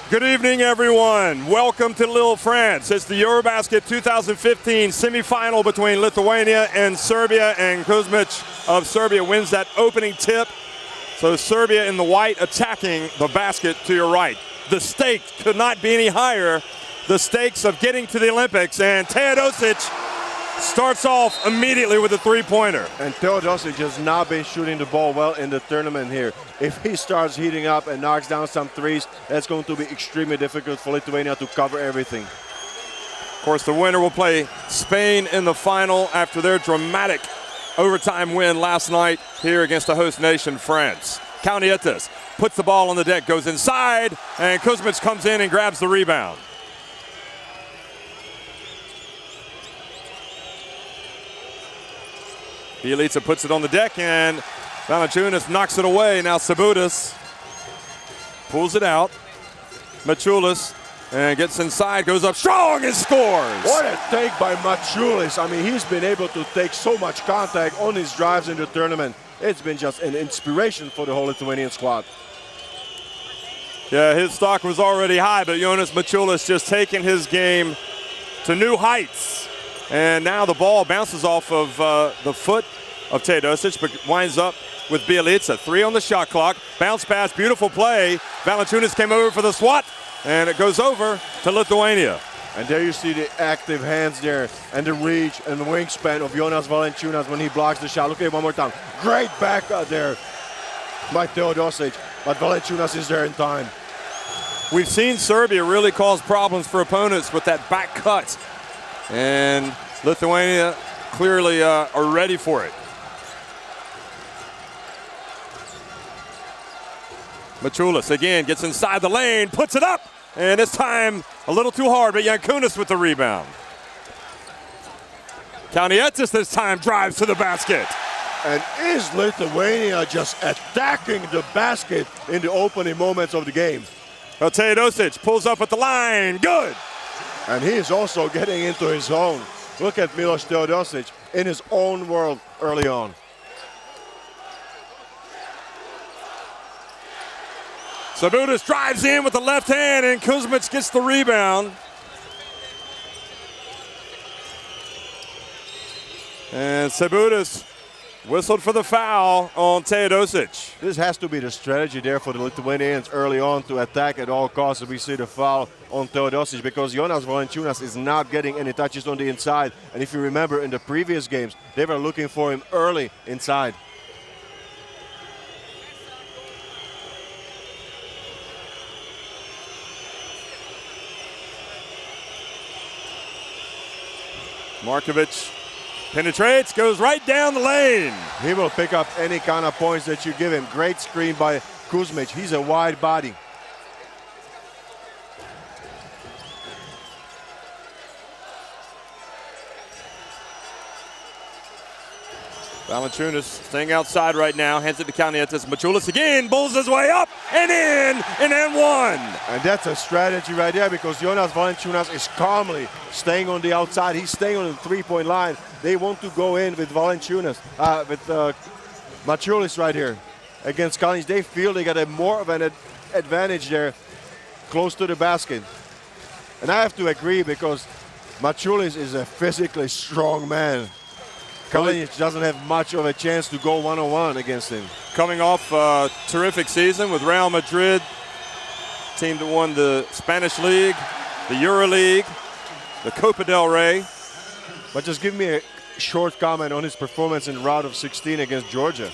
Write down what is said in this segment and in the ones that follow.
Good evening, everyone. Welcome to Lille, France. It's the Eurobasket 2015 semifinal between Lithuania and Serbia, and Kuzmic of Serbia wins that opening tip. So Serbia in the white attacking the basket to your right. The stakes could not be any higher. The stakes of getting to the Olympics, and Teodosic starts off immediately with a three-pointer. And Teodosic has not been shooting the ball well in the tournament here. If he starts heating up and knocks down some threes, that's going to be extremely difficult for Lithuania to cover everything. Of course, the winner will play Spain in the final after their dramatic overtime win last night here against the host nation, France. Kaunietis puts the ball on the deck, goes inside, and Kuzmic comes in and grabs the rebound. Bielica puts it on the deck, and Valanciunas knocks it away. Now Sabutis pulls it out. Mačiulis and gets inside, goes up strong and scores. What a take by Mačiulis. I mean, he's been able to take so much contact on his drives in the tournament. It's been just an inspiration for the whole Lithuanian squad. Yeah, his stock was already high, but Jonas Mačiulis just taking his game to new heights. And now the ball bounces off of the foot of Teodosic, but winds up with Bielica. 3 on the shot clock. Bounce pass, beautiful play. Valanciunas came over for the swat, and it goes over to Lithuania. And there you see the active hands there and the reach and the wingspan of Jonas Valanciunas when he blocks the shot. Look at it one more time. Great back out there by Teodosic, but Valanciunas is there in time. We've seen Serbia really cause problems for opponents with that back cut. And Lithuania clearly are ready for it. Mačiulis again gets inside the lane, puts it up, and this time a little too hard, but Jankunas with the rebound. Kaunietis this time drives to the basket. And is Lithuania just attacking the basket in the opening moments of the game? Well, Teodosic pulls up at the line, good. And he is also getting into his zone. Look at Milos Teodosic in his own world early on. Sabutis drives in with the left hand, and Kuzmic gets the rebound. And Sabutis whistled for the foul on Teodosic. This has to be the strategy there for the Lithuanians early on to attack at all costs. We see the foul on Teodosic because Jonas Valanciunas is not getting any touches on the inside. And if you remember in the previous games, they were looking for him early inside. Markovic penetrates, goes right down the lane. He will pick up any kind of points that you give him. Great screen by Kuzmic. He's a wide body. Valanciunas staying outside right now, hands it to Kaunietis. Mačiulis again, bulls his way up and in, and one. And that's a strategy right there because Jonas Valanciunas is calmly staying on the outside. He's staying on the three-point line. They want to go in with Valanciunas, with Mačiulis right here against Kalinic. They feel they got a more of an advantage there close to the basket. And I have to agree because Mačiulis is a physically strong man. Kalinic doesn't have much of a chance to go one-on-one against him. Coming off a terrific season with Real Madrid, team that won the Spanish League, the EuroLeague, the Copa del Rey. But just give me a short comment on his performance in round of 16 against Georgia.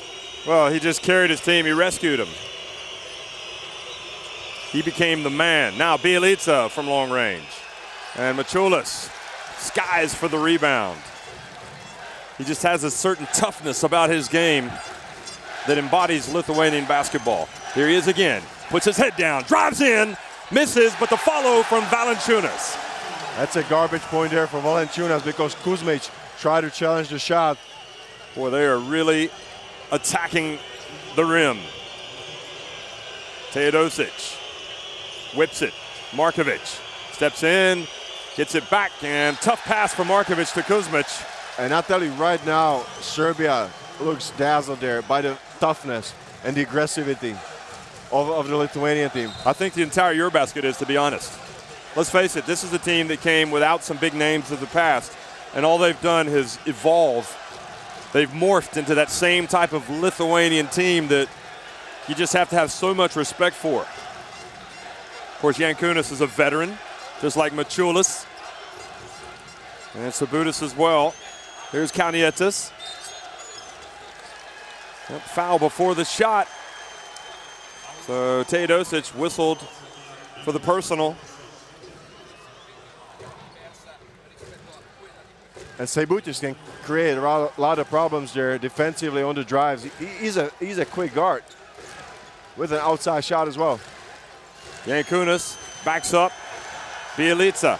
Well, he just carried his team. He rescued him. He became the man. Now Bielica from long range. And Mačiulis skies for the rebound. He just has a certain toughness about his game that embodies Lithuanian basketball. Here he is again, puts his head down, drives in, misses, but the follow from Valanciunas. That's a garbage point there for Valanciunas because Kuzmic tried to challenge the shot. Boy, they are really attacking the rim. Teodosic whips it. Markovic steps in, gets it back, and tough pass from Markovic to Kuzmic. And I'll tell you right now, Serbia looks dazzled there by the toughness and the aggressivity of the Lithuanian team. I think the entire Eurobasket is, to be honest. Let's face it, this is a team that came without some big names of the past, and all they've done is evolve. They've morphed into that same type of Lithuanian team that you just have to have so much respect for. Of course, Jankūnas is a veteran, just like Mačiulis. And Sabutis as well. Here's Kalnietis. Foul before the shot. So Teodosic whistled for the personal. And Sabutis can create a lot of problems there defensively on the drives. He's a quick guard with an outside shot as well. Jankūnas backs up. Bielica.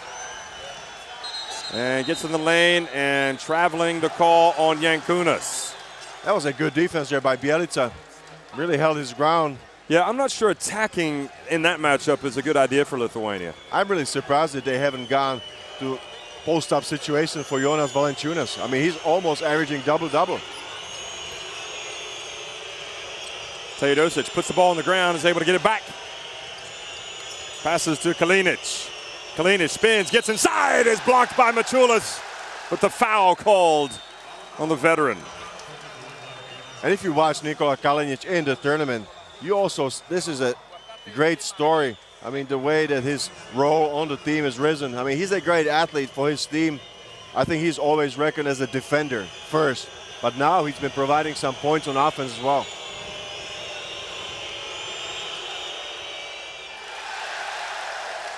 And gets in the lane and traveling the call on Jankūnas. That was a good defense there by Bielica. Really held his ground. Yeah, I'm not sure attacking in that matchup is a good idea for Lithuania. I'm really surprised that they haven't gone to post-up situation for Jonas Valanciunas. I mean, he's almost averaging double-double. Teodosic puts the ball on the ground, is able to get it back. Passes to Kalinic. Kalinic spins, gets inside, is blocked by Mačiulis, with the foul called on the veteran. And if you watch Nikola Kalinic in the tournament, this is a great story. I mean, the way that his role on the team has risen. I mean, he's a great athlete for his team. I think he's always reckoned as a defender first, but now he's been providing some points on offense as well.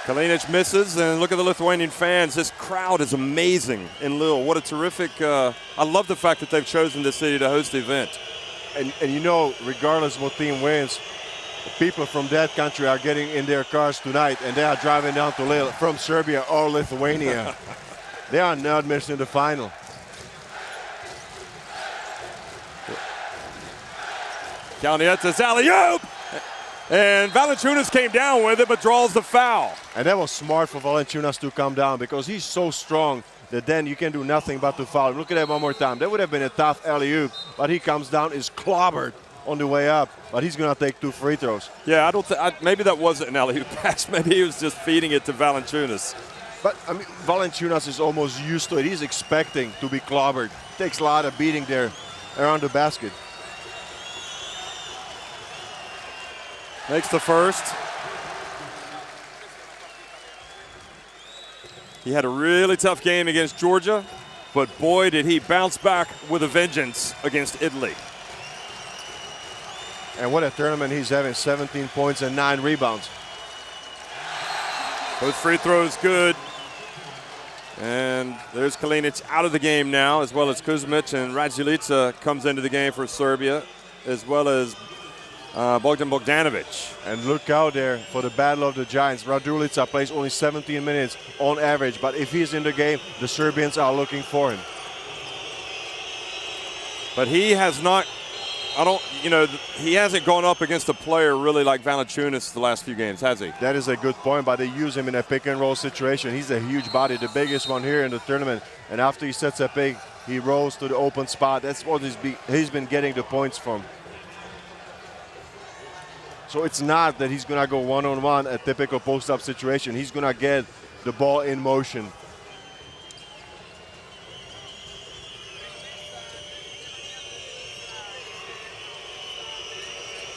Kalinic misses, and look at the Lithuanian fans. This crowd is amazing in Lille. What a terrific, I love the fact that they've chosen this city to host the event. And you know, regardless of what team wins, people from that country are getting in their cars tonight, and they are driving down to Lille from Serbia or Lithuania. They are not missing the final. Kalnietis alley-oop! And Valanciunas came down with it, but draws the foul. And that was smart for Valanciunas to come down, because he's so strong that then you can do nothing but to foul. Look at that one more time. That would have been a tough alley-oop, but he comes down, is clobbered on the way up, but he's going to take 2 free throws. Yeah, I don't think, maybe that wasn't an alley-oop pass. Maybe he was just feeding it to Valanciunas. But I mean, Valanciunas is almost used to it. He's expecting to be clobbered. Takes a lot of beating there around the basket. Makes the first. He had a really tough game against Georgia, but boy, did he bounce back with a vengeance against Italy. And what a tournament he's having, 17 points and 9 rebounds. Both free throws good. And there's Kalinic out of the game now, as well as Kuzmic, and Raduljica comes into the game for Serbia, as well as Bogdan Bogdanovic. And look out there for the battle of the giants. Raduljica plays only 17 minutes on average, but if he's in the game, the Serbians are looking for him. But he has not, he hasn't gone up against a player really like Valanciunas the last few games, has he? That is a good point, but they use him in a pick and roll situation. He's a huge body, the biggest one here in the tournament. And after he sets a pick, he rolls to the open spot. That's what he's been getting the points from. So it's not that he's going to go one-on-one, a typical post-up situation. He's going to get the ball in motion.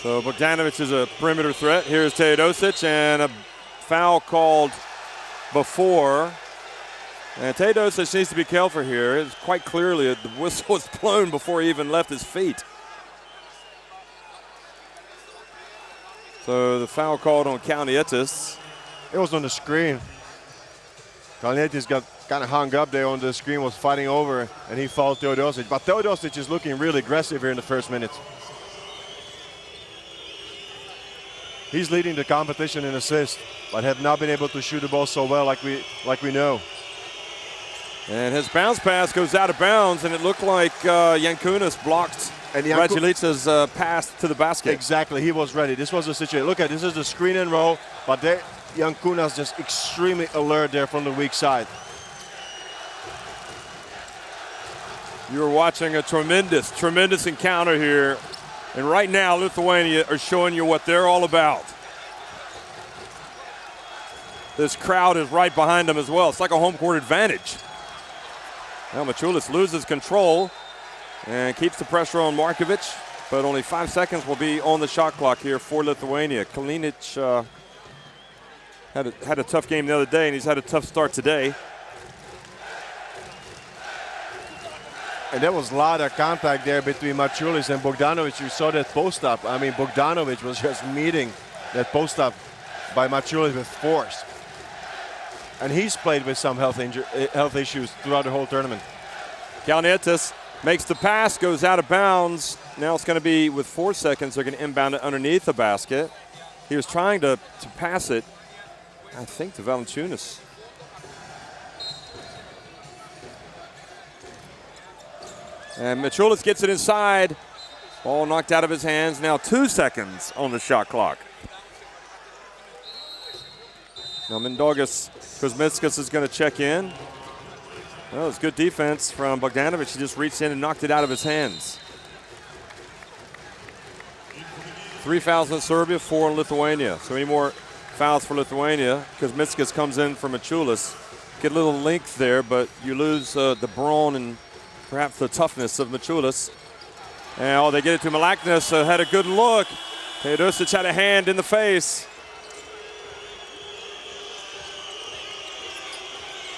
So Bogdanovic is a perimeter threat. Here's Teodosic, and a foul called before. And Teodosic needs to be careful here. It's quite clearly the whistle was blown before he even left his feet. So the foul called on Kalnietis. It was on the screen. Kalnietis got kind of hung up there on the screen, was fighting over, and he fouled Teodosic. But Teodosic is looking really aggressive here in the first minutes. He's leading the competition in assists, but have not been able to shoot the ball so well like we know. And his bounce pass goes out of bounds, and it looked like Jankūnas blocked Raduljica's pass to the basket. Exactly, he was ready. This was the situation. Look at this is the screen and roll, but Jankūnas just extremely alert there from the weak side. You're watching a tremendous encounter here And right now, Lithuania are showing you what they're all about. This crowd is right behind them as well. It's like a home court advantage. Now Mažić loses control and keeps the pressure on Markovic, but only 5 seconds will be on the shot clock here for Lithuania. Kalinic had a tough game the other day, and he's had a tough start today. And there was a lot of contact there between Mažić and Bogdanovic. You saw that post-up. I mean, Bogdanovic was just meeting that post-up by Mažić with force. And he's played with some health issues throughout the whole tournament. Kalnietis makes the pass, goes out of bounds. Now it's going to be, with 4 seconds, they're going to inbound it underneath the basket. He was trying to pass it, I think, to Valanciunas. And Mažić gets it inside. Ball knocked out of his hands. Now 2 seconds on the shot clock. Now Mindaugas Kuzmickas is going to check in. Well, it's good defense from Bogdanovic. He just reached in and knocked it out of his hands. 3 fouls in Serbia, 4 in Lithuania. So any more fouls for Lithuania? Kuzmickas comes in for Mažić. Get a little length there, but you lose the brawn and perhaps the toughness of Mažić. And they get it to Milaknis. Had a good look. Perez had a hand in the face.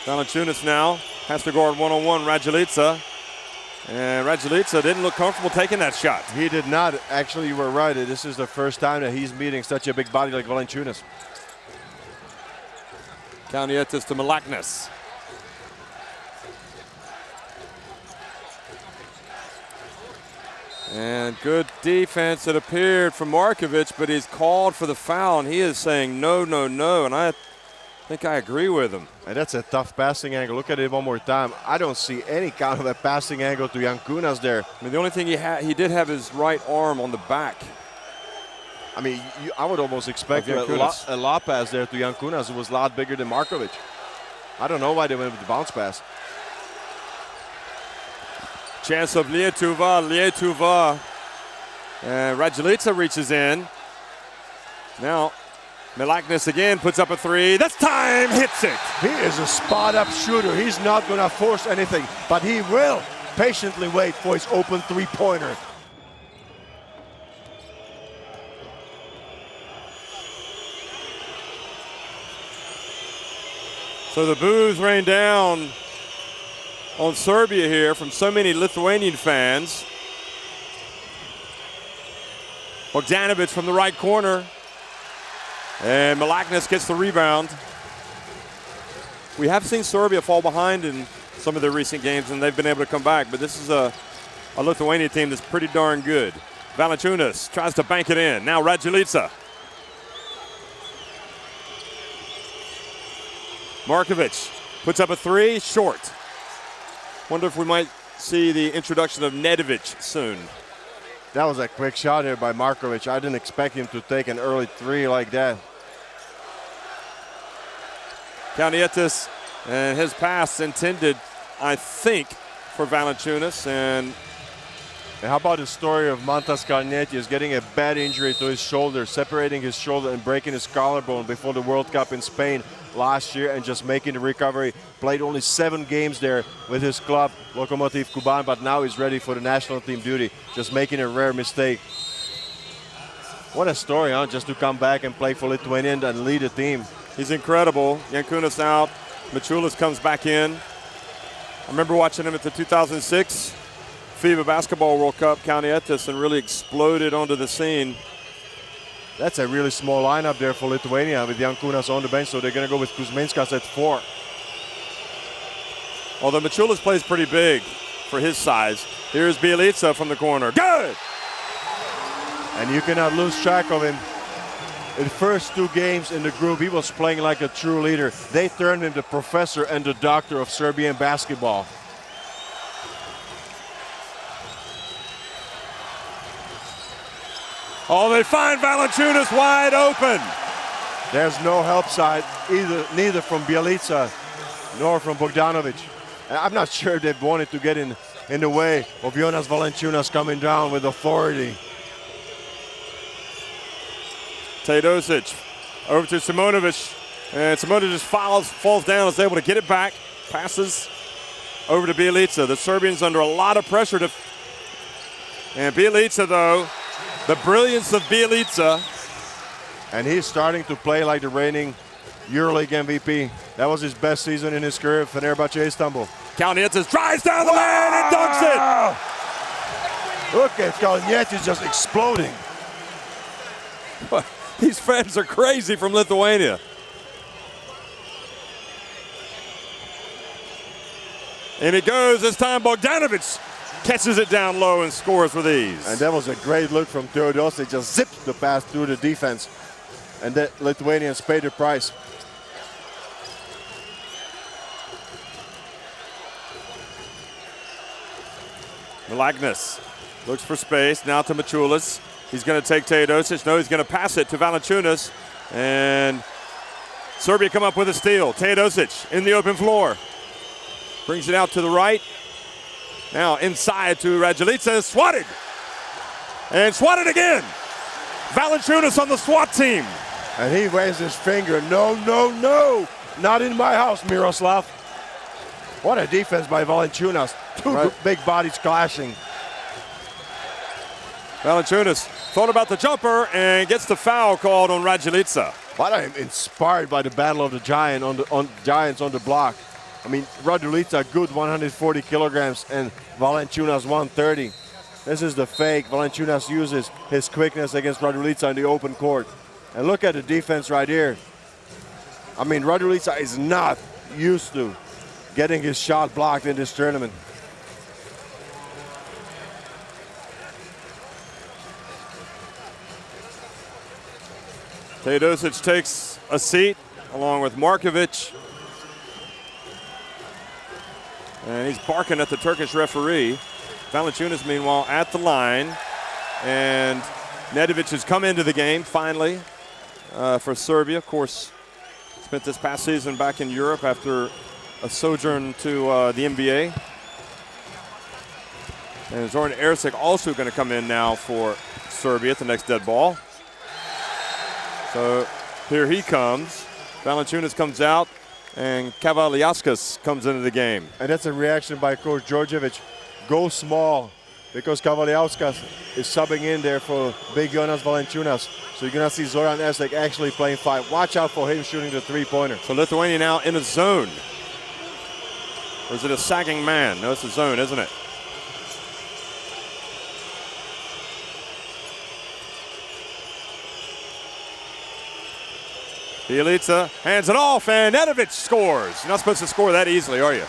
Valanciunas now has to guard one-on-one Raduljica. And Raduljica didn't look comfortable taking that shot. He did not. Actually, you were right. This is the first time that he's meeting such a big body like Valanciunas. Kalnietis to Milaknis. And good defense, it appeared, from Markovic, but he's called for the foul, and he is saying no, no, no, and I think I agree with him. And that's a tough passing angle. Look at it one more time. I don't see any kind of a passing angle to Jankunas there. I mean, the only thing he did have his right arm on the back. I mean, I would almost expect a lob pass there to Jankunas, who was a lot bigger than Markovic. I don't know why they went with the bounce pass. Chance of Lietuva. And Raduljica reaches in. Now, Milaknis again puts up a three. That's time, hits it. He is a spot-up shooter. He's not going to force anything, but he will patiently wait for his open three-pointer. So the boos rain down on Serbia here from so many Lithuanian fans. Bogdanovic from the right corner. And Milaknis gets the rebound. We have seen Serbia fall behind in some of their recent games, and they've been able to come back. But this is a Lithuania team that's pretty darn good. Valanciunas tries to bank it in. Now Raduljica. Markovic puts up a three, short. Wonder if we might see the introduction of Nedovic soon. That was a quick shot here by Markovic. I didn't expect him to take an early three like that. Kalnietis and his pass intended, I think, for Valanciunas. And how about the story of Mantas Kalnietis getting a bad injury to his shoulder, separating his shoulder and breaking his collarbone before the World Cup in Spain last year, and just making the recovery. Played only 7 games there with his club, Lokomotiv Kuban, but now he's ready for the national team duty, just making a rare mistake. What a story, huh? Just to come back and play for Lithuania and lead the team. He's incredible. Jankunas out. Mažić comes back in. I remember watching him at the 2006 FIBA Basketball World Cup, Kalnietis, and really exploded onto the scene. That's a really small lineup there for Lithuania with Jankunas on the bench, so they're going to go with Kuzmickas at 4. Although Mažić plays pretty big for his size. Here's Bjelica from the corner. Good! And you cannot lose track of him. In the first 2 games in the group, he was playing like a true leader. They turned him the professor and the doctor of Serbian basketball. Oh, they find Valanciunas wide open. There's no help side, neither from Bjelica nor from Bogdanovic. I'm not sure if they wanted to get in the way of Jonas Valanciunas coming down with authority. Teodosic over to Simonovic. And Simonovic just falls down, is able to get it back. Passes over to Bjelica. The Serbians under a lot of pressure. And Bjelica, though, the brilliance of Bjelica. And he's starting to play like the reigning EuroLeague MVP. That was his best season in his career at Fenerbahce Istanbul. Kalnietis drives down the lane and dunks it. Look at Kalnietis just exploding. These fans are crazy from Lithuania. And it goes, this time Bogdanovic catches it down low and scores with ease. And that was a great look from Teodosic. Just zipped the pass through the defense. And the Lithuanians paid the price. Milagnis looks for space, now to Mačiulis. He's going to take Teodosic. No, he's going to pass it to Valanciunas. And Serbia come up with a steal. Teodosic in the open floor. Brings it out to the right. Now inside to Raduljica, swatted. And swatted again. Valanciunas on the SWAT team. And he waves his finger, no, no, no. Not in my house, Miroslav. What a defense by Valanciunas. Two big bodies clashing. Valanciunas thought about the jumper and gets the foul called on Raduljica. But I'm inspired by the battle of the giants on the block. I mean, Raduljica good 140 kilograms and Valanciunas 130. This is the fake. Valanciunas uses his quickness against Raduljica in the open court. And look at the defense right here. I mean, Raduljica is not used to getting his shot blocked in this tournament. Teodosic takes a seat along with Markovic. And he's barking at the Turkish referee. Valanciunas, meanwhile, at the line. And Nedovic has come into the game, finally, for Serbia. Of course, spent this past season back in Europe after a sojourn to the NBA. And Zoran Ersic also going to come in now for Serbia at the next dead ball. So here he comes. Valanciunas comes out, and Kavaliauskas comes into the game. And that's a reaction by Coach Djordjevic. Go small, because Kavaliauskas is subbing in there for big Jonas Valanciunas. So you're going to see Zoran Ersic actually playing 5. Watch out for him shooting the three-pointer. So Lithuania now in a zone. Or is it a sagging man? No, it's a zone, isn't it? Bjelica hands it off, and Nedovic scores. You're not supposed to score that easily, are you?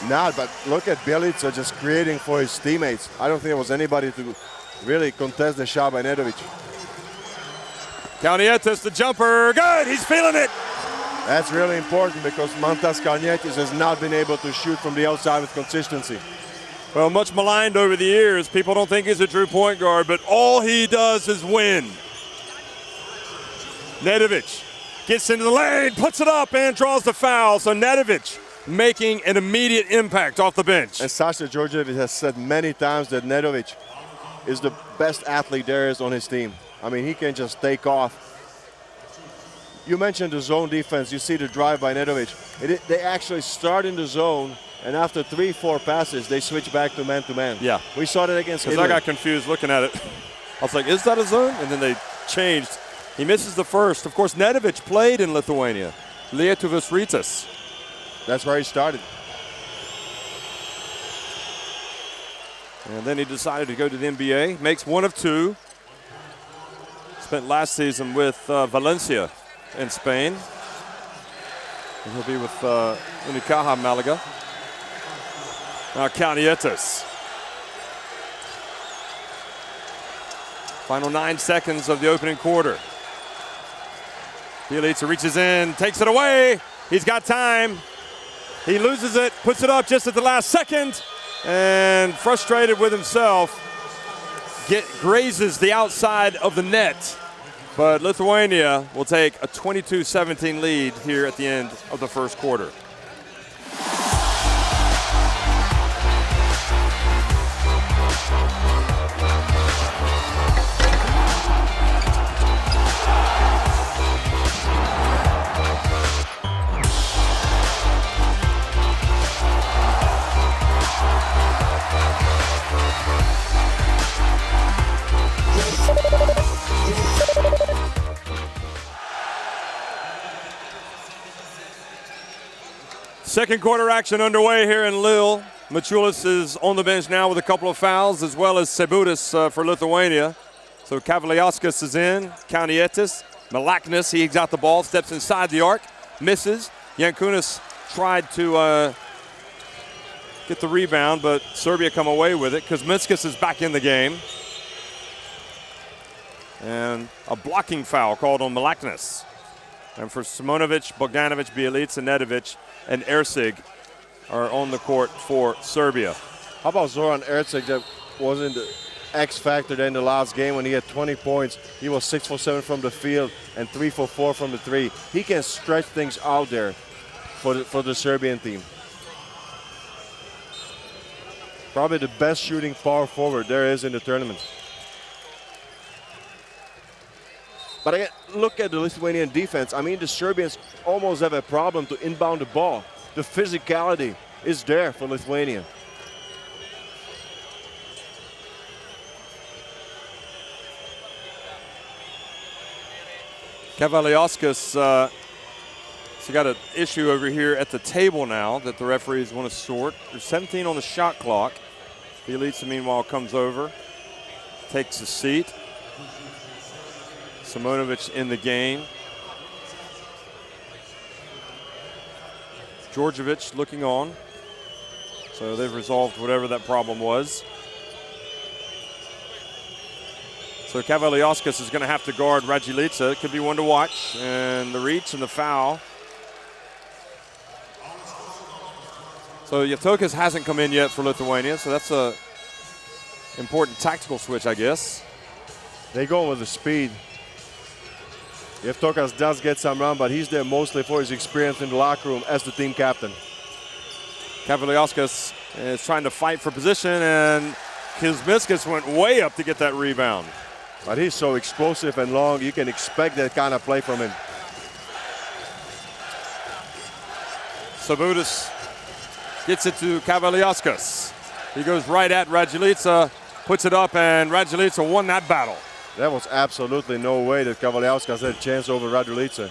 Not, but look at Bjelica just creating for his teammates. I don't think there was anybody to really contest the shot by Nedovic. Kalnietis, the jumper, good, he's feeling it. That's really important because Mantas Kalnietis has not been able to shoot from the outside with consistency. Well, much maligned over the years. People don't think he's a true point guard, but all he does is win. Nedovic gets into the lane, puts it up, and draws the foul. So Nedovic making an immediate impact off the bench. And Sasha Djordjevic has said many times that Nedovic is the best athlete there is on his team. I mean, he can just take off. You mentioned the zone defense. You see the drive by Nedovic. They actually start in the zone, and after 3-4 passes, they switch back to man-to-man. Yeah. We saw that against Italy. I got confused looking at it. I was like, is that a zone? And then they changed. He misses the first. Of course, Nedovic played in Lithuania. Lietuvos Rytas. That's where he started. And then he decided to go to the NBA. Makes 1 of 2. Spent last season with Valencia in Spain. And he'll be with Unicaja Malaga. Now Kalnietis. Final 9 seconds of the opening quarter. Bjelica reaches in, takes it away. He's got time. He loses it, puts it up just at the last second, and frustrated with himself, grazes the outside of the net. But Lithuania will take a 22-17 lead here at the end of the first quarter. Second quarter action underway here in Lille. Mažić is on the bench now with a couple of fouls, as well as Serbia for Lithuania. So Kavaliauskas is in, Kaunietis, Milaknis, he got the ball, steps inside the arc, misses. Jankūnas tried to get the rebound, but Serbia come away with it. Kuzminskas is back in the game. And a blocking foul called on Milaknis. And for Simonovic, Bogdanovic, Bjelica, Nedovic, and Erceg are on the court for Serbia. How about Zoran Erceg, that wasn't the X factor in the last game when he had 20 points. He was 6 for 7 from the field and 3 for 4 from the three. He can stretch things out there for the Serbian team. Probably the best shooting power forward there is in the tournament. But again, look at the Lithuanian defense. I mean, the Serbians almost have a problem to inbound the ball. The physicality is there for Lithuania. Kavaliauskas has got an issue over here at the table now that the referees want to sort. There's 17 on the shot clock. Bjelica, meanwhile, comes over, takes a seat. Simonovic in the game. Djordjevic looking on. So they've resolved whatever that problem was. So Kavaliauskas is going to have to guard Raduljica. It could be one to watch. And the reach and the foul. So Jatokas hasn't come in yet for Lithuania, so that's a important tactical switch, I guess. They go with the speed. Jatokas does get some run, but he's there mostly for his experience in the locker room as the team captain. Kavaliauskas is trying to fight for position, and Kuzminskas went way up to get that rebound. But he's so explosive and long, you can expect that kind of play from him. Sabutis gets it to Kavaliauskas. He goes right at Raduljica, puts it up, and Raduljica won that battle. There was absolutely no way that Kavaliauskas had a chance over Raduljica.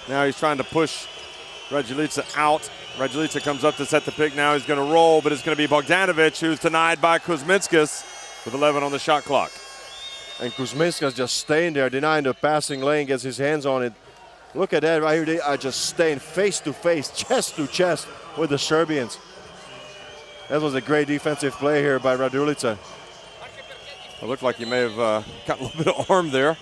Now he's trying to push Raduljica out. Raduljica comes up to set the pick. Now he's going to roll, but it's going to be Bogdanovic, who's denied by Kuzminskas with 11 on the shot clock. And Kuzminskas just staying there, denying the passing lane, gets his hands on it. Look at that right here. They are just staying face to face, chest to chest with the Serbians. That was a great defensive play here by Raduljica. It looked like he may have got a little bit of arm there.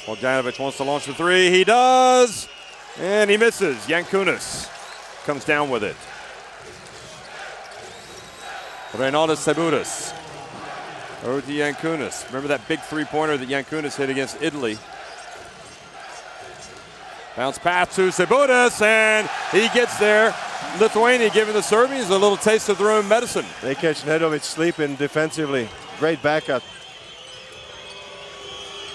Bogdanovic wants to launch the three. He does, and he misses. Jankūnas comes down with it. Reinaldas Sebutis over to Jankūnas. Remember that big three-pointer that Jankūnas hit against Italy? Bounce pass to Sebutis, and he gets there. Lithuania giving the Serbians a little taste of their own medicine. They catch Nedovic sleeping defensively. Great backup.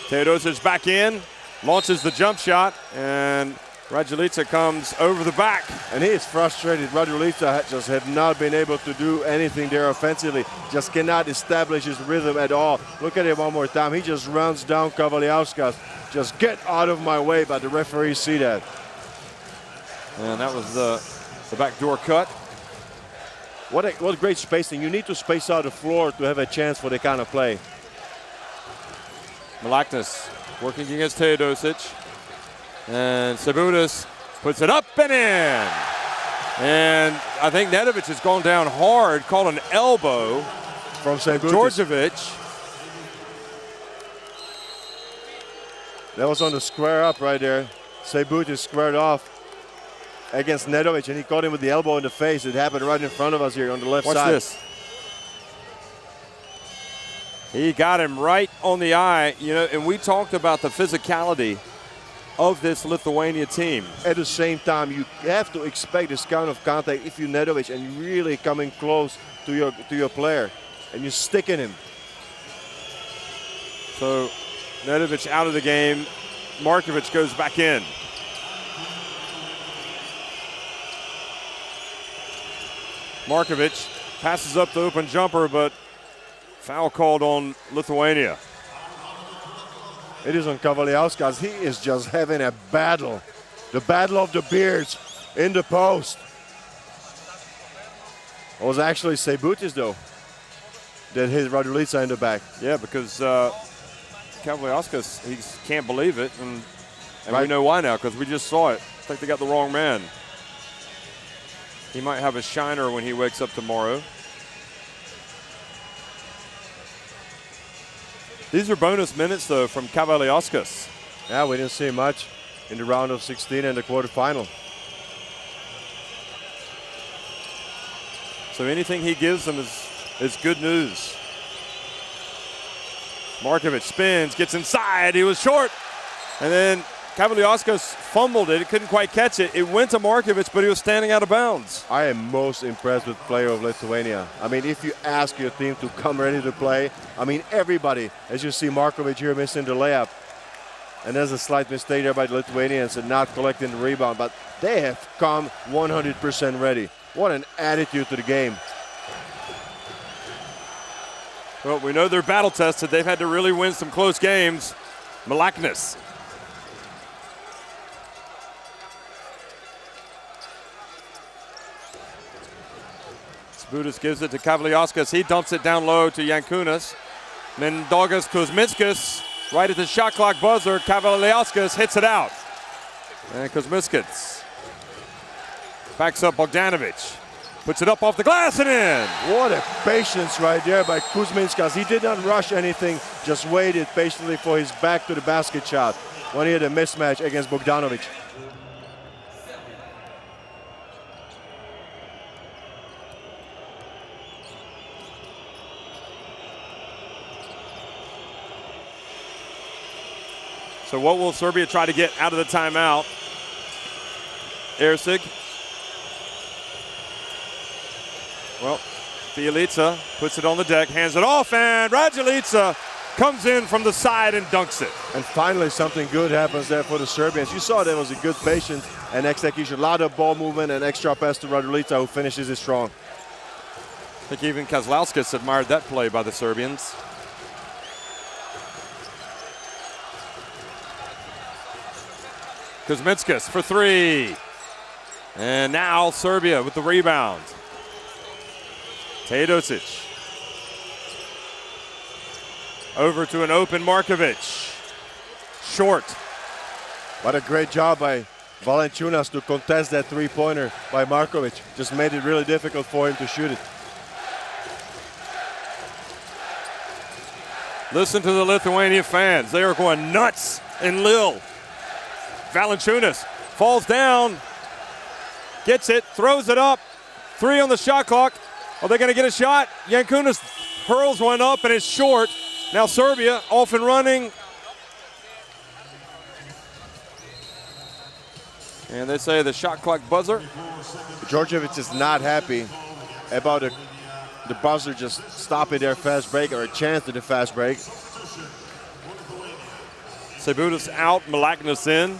Teodosic back in, launches the jump shot, and Raduljica comes over the back. And he is frustrated. Raduljica just have not been able to do anything there offensively. Just cannot establish his rhythm at all. Look at it one more time. He just runs down Kavaliauskas. Just get out of my way, but the referees see that. And that was the backdoor cut. What great spacing. You need to space out the floor to have a chance for the kind of play. Milaknis working against Teodosic. And Sebutis puts it up and in. And I think Nedovic has gone down hard, called an elbow from Sebutis. Djordjevic. That was on the square up right there. Sebutis squared off against Nedovic, and he caught him with the elbow in the face. It happened right in front of us here on the left side. Watch this. He got him right on the eye, and we talked about the physicality of this Lithuania team. At the same time, you have to expect this kind of contact if you're Nedovic and you're really coming close to your player and you're sticking him. So Nedovic out of the game. Markovic goes back in. Markovic passes up the open jumper, but foul called on Lithuania. It is on Kavaliauskas. He is just having a battle. The battle of the beards in the post. It was actually Seibutis, though, that hit Raduljica in the back. Yeah, because Kavaliauskas, he can't believe it. And Right. we know why now, because we just saw it. I think they got the wrong man. He might have a shiner when he wakes up tomorrow. These are bonus minutes, though, from Kavaliauskas. Yeah, we didn't see much in the round of 16 and the quarterfinal. So anything he gives them is good news. Markovic spins, gets inside. He was short. And then Kavaliauskas fumbled it. He couldn't quite catch it. It went to Markovic, but he was standing out of bounds. I am most impressed with the player of Lithuania. I mean, if you ask your team to come ready to play, I mean, everybody, as you see Markovic here missing the layup. And there's a slight mistake there by the Lithuanians and not collecting the rebound, but they have come 100% ready. What an attitude to the game. Well, we know they're battle tested. They've had to really win some close games. Malaknis. Sputis gives it to Kavaliauskas. He dumps it down low to Jankunas. Then Dogas Kuzmitskas right at the shot clock buzzer. Kavaliauskas hits it out. And Kuzmitskas backs up Bogdanovic. Puts it up off the glass and in. What a patience right there by Kuzminskas. He did not rush anything, just waited patiently for his back to the basket shot when he had a mismatch against Bogdanovic. So what will Serbia try to get out of the timeout? Erceg. Well, Bjelica puts it on the deck, hands it off, and Raduljica comes in from the side and dunks it. And finally something good happens there for the Serbians. You saw there was a good patience and execution. A lot of ball movement and extra pass to Raduljica, who finishes it strong. I think even Kazlauskas admired that play by the Serbians. Kuzmitskas for three. And now Serbia with the rebound. Teodosic. Over to an open Markovic. Short. What a great job by Valanciunas to contest that three-pointer by Markovic. Just made it really difficult for him to shoot it. Listen to the Lithuania fans. They are going nuts in Lille. Valanciunas falls down, gets it, throws it up. 3 on the shot clock. Are they going to get a shot? Jankunas hurls one up and it's short. Now Serbia off and running. And they say the shot clock buzzer. Djordjevic is not happy about the buzzer just stopping their fast break, or a chance at a fast break. Seibutis out, Malaknis in.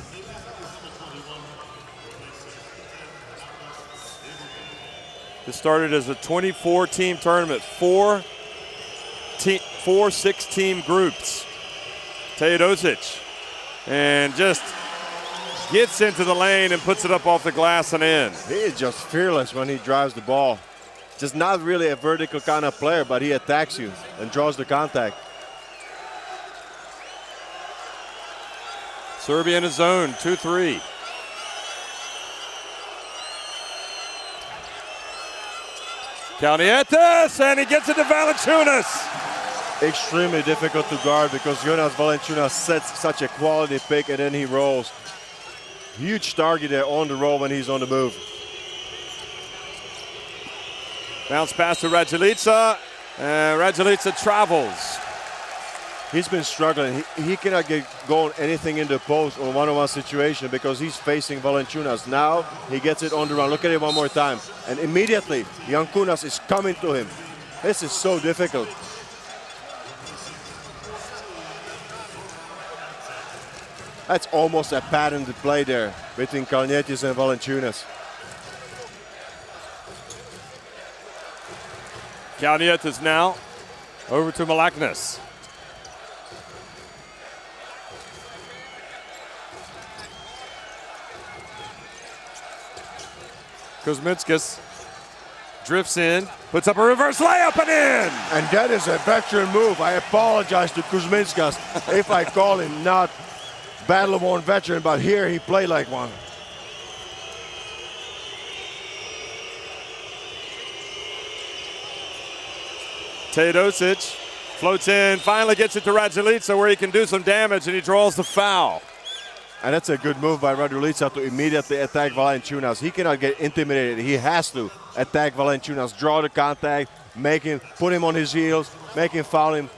This started as a 24-team tournament, four 6-team groups. Teodosic, and just gets into the lane and puts it up off the glass and in. He is just fearless when he drives the ball. Just not really a vertical kind of player, but he attacks you and draws the contact. Serbia in a zone, 2-3. Kalnietis, and he gets it to Valanciunas. Extremely difficult to guard because Jonas Valanciunas sets such a quality pick and then he rolls. Huge target there on the roll when he's on the move. Bounce pass to Raduljica. Raduljica travels. He's been struggling. He cannot get going anything in the post or one-on-one situation because he's facing Valanciunas. Now he gets it on the run. Look at it one more time. And immediately Jankunas is coming to him. This is so difficult. That's almost a patented play there between Kalnietis and Valanciunas. Kalnietis now over to Malaknis. Kuzminskas drifts in, puts up a reverse layup and in. And that is a veteran move. I apologize to Kuzminskas if I call him not battle-worn veteran, but here he played like one. Teodosic floats in, finally gets it to Raduljica where he can do some damage, and he draws the foul. And that's a good move by Raduljica to immediately attack Valanciunas. He cannot get intimidated. He has to attack Valanciunas, draw the contact, put him on his heels, make him foul him.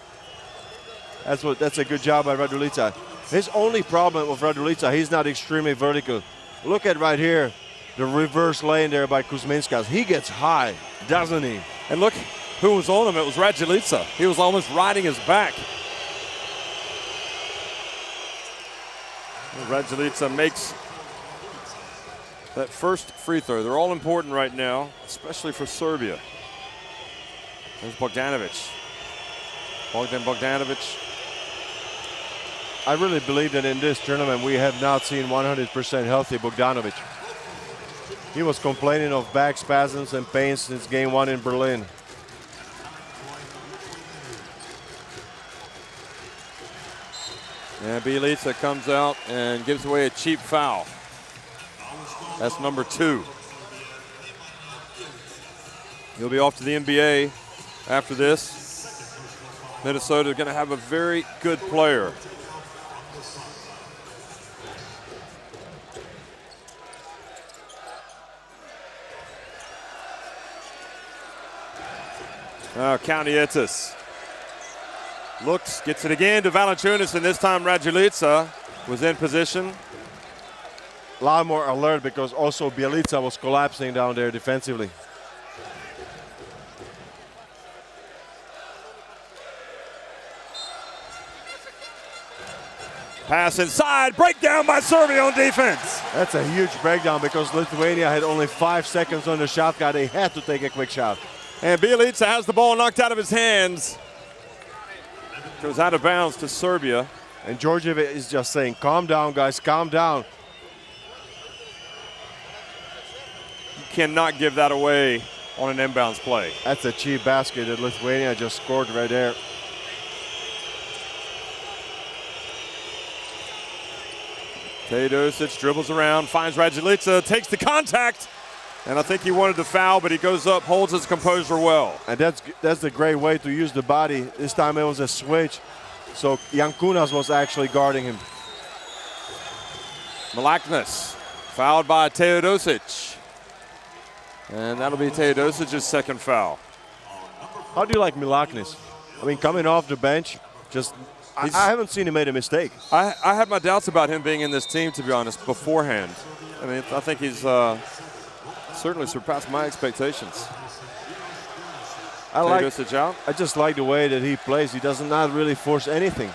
That's a good job by Raduljica. His only problem with Raduljica, he's not extremely vertical. Look at right here, the reverse lane there by Kuzminskas. He gets high, doesn't he? And look who was on him. It was Raduljica. He was almost riding his back. Raduljica makes that first free throw. They're all important right now, especially for Serbia. There's Bogdanovic. Bogdanovic. I really believe that in this tournament we have not seen 100% healthy Bogdanovic. He was complaining of back spasms and pain since game 1 in Berlin. And Bjelica comes out and gives away a cheap foul. That's number 2. He'll be off to the NBA after this. Minnesota is going to have a very good player. Kalnietis looks, gets it again to Valanciunas, and this time Raduljica was in position. A lot more alert because also Bjelica was collapsing down there defensively. Pass inside, breakdown by Serbia on defense. That's a huge breakdown because Lithuania had only 5 seconds on the shot clock. They had to take a quick shot. And Bjelica has the ball knocked out of his hands. Goes out of bounds to Serbia. And Djordjevic is just saying, calm down, guys, calm down. You cannot give that away on an inbounds play. That's a cheap basket that Lithuania just scored right there. Teodosic dribbles around, finds Raduljica, takes the contact. And I think he wanted to foul, but he goes up, holds his composure well. And that's a great way to use the body. This time it was a switch. So Jankunas was actually guarding him. Milaknis fouled by Teodosic. And that'll be Teodosic's second foul. How do you like Milaknis? I mean, coming off the bench, I haven't seen him make a mistake. I had my doubts about him being in this team, to be honest, beforehand. I mean, I think he's certainly surpassed my expectations. I just like the way that he plays. He does not really force anything.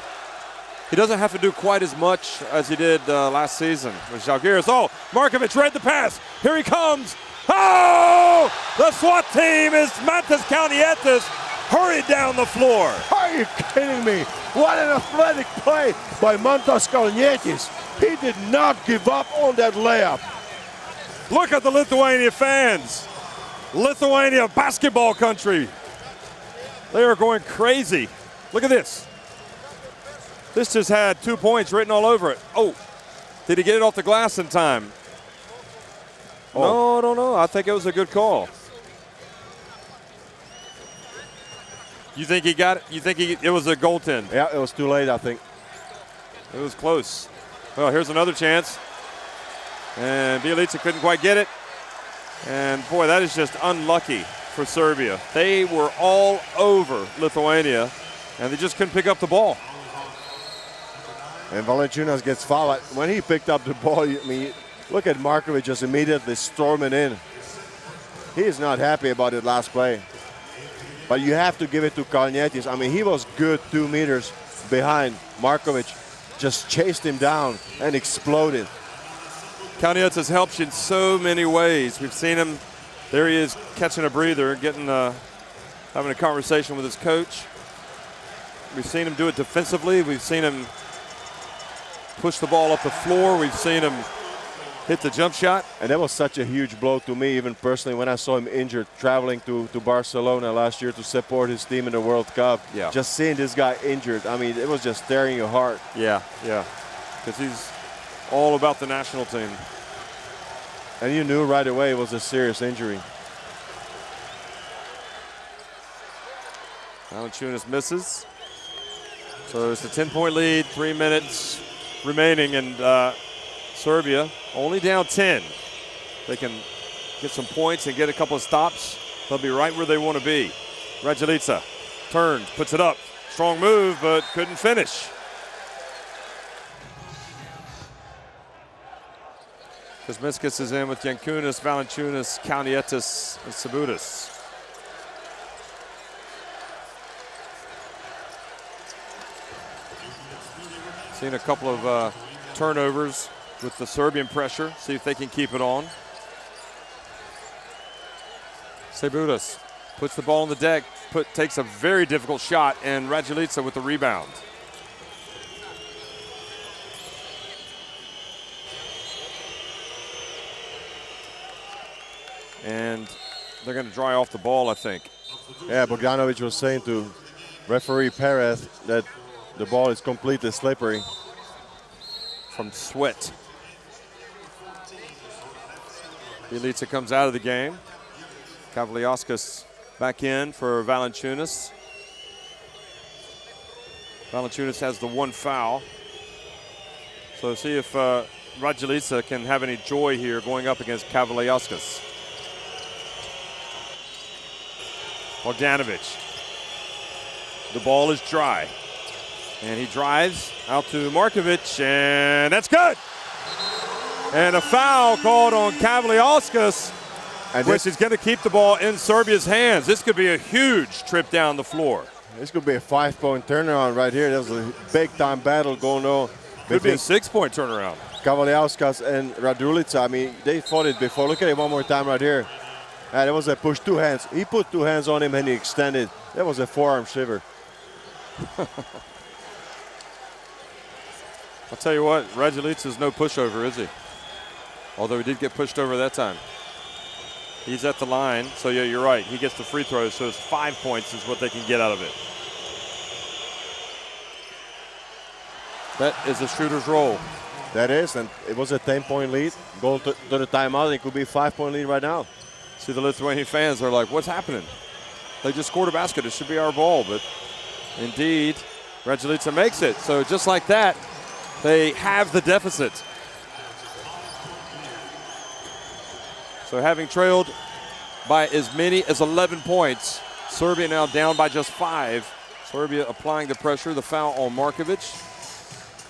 He doesn't have to do quite as much as he did last season with Žalgiris. Oh, Markovic read the pass. Here he comes. Oh! The SWAT team is Mantas Kalnietis hurried down the floor. Are you kidding me? What an athletic play by Mantas Kalnietis. He did not give up on that layup. Look at the Lithuania fans. Lithuania basketball country. They are going crazy. Look at this. This just had 2 points written all over it. Oh, did he get it off the glass in time? Oh. No. I think it was a good call. You think he got it? You think it was a goaltend? Yeah, it was too late, I think. It was close. Well, here's another chance. And Bjelica couldn't quite get it. And boy, that is just unlucky for Serbia. They were all over Lithuania, and they just couldn't pick up the ball. And Valanciunas gets fouled. When he picked up the ball, I mean, look at Markovic just immediately storming in. He is not happy about it last play. But you have to give it to Kalnietis. I mean, he was good 2 meters behind. Markovic just chased him down and exploded. Kalnietis has helped you in so many ways. We've seen him, there he is catching a breather, having a conversation with his coach. We've seen him do it defensively. We've seen him push the ball up the floor. We've seen him hit the jump shot. And that was such a huge blow to me, even personally, when I saw him injured, traveling to Barcelona last year to support his team in the World Cup. Yeah. Just seeing this guy injured, I mean, it was just tearing your heart. Yeah, yeah. Because he's all about the national team. And you knew right away it was a serious injury. Valanciunas misses. So it's a 10-point lead, 3 minutes remaining, and Serbia only down 10. They can get some points and get a couple of stops. They'll be right where they want to be. Raduljica turns, puts it up. Strong move, but couldn't finish. Kuzmiskis is in with Jankunas, Valanciunas, Kalnietis, and Sabutis. Seen a couple of turnovers with the Serbian pressure. See if they can keep it on. Sabutis puts the ball on the deck, takes a very difficult shot, and Raduljica with the rebound. And they're going to dry off the ball, I think. Yeah, Bogdanovic was saying to referee Perez that the ball is completely slippery. From sweat. Bjelica comes out of the game. Kavaliauskas back in for Valanciunas. Valanciunas has the one foul. So see if Raduljica can have any joy here going up against Kavaliauskas. Bogdanovic. The ball is dry. And he drives out to Markovic, and that's good. And a foul called on Kavaliauskas, which is going to keep the ball in Serbia's hands. This could be a huge trip down the floor. This could be a 5-point turnaround right here. There's a big-time battle going on. Could be a 6-point turnaround. Kavaliauskas and Raduljica, I mean, they fought it before. Look at it one more time right here. And it was a push, 2 hands. He put 2 hands on him and he extended. That was a forearm shiver. I'll tell you what, Raduljica's no pushover, is he? Although he did get pushed over that time. He's at the line, so yeah, you're right. He gets the free throws, so it's 5 points is what they can get out of it. That is a shooter's roll. That is, and it was a 10-point lead. Go to the timeout, it could be a 5-point lead right now. See, the Lithuanian fans are like, what's happening? They just scored a basket. It should be our ball, but indeed, Raduljica makes it. So just like that, they have the deficit. So having trailed by as many as 11 points, Serbia now down by just 5. Serbia applying the pressure, the foul on Markovic.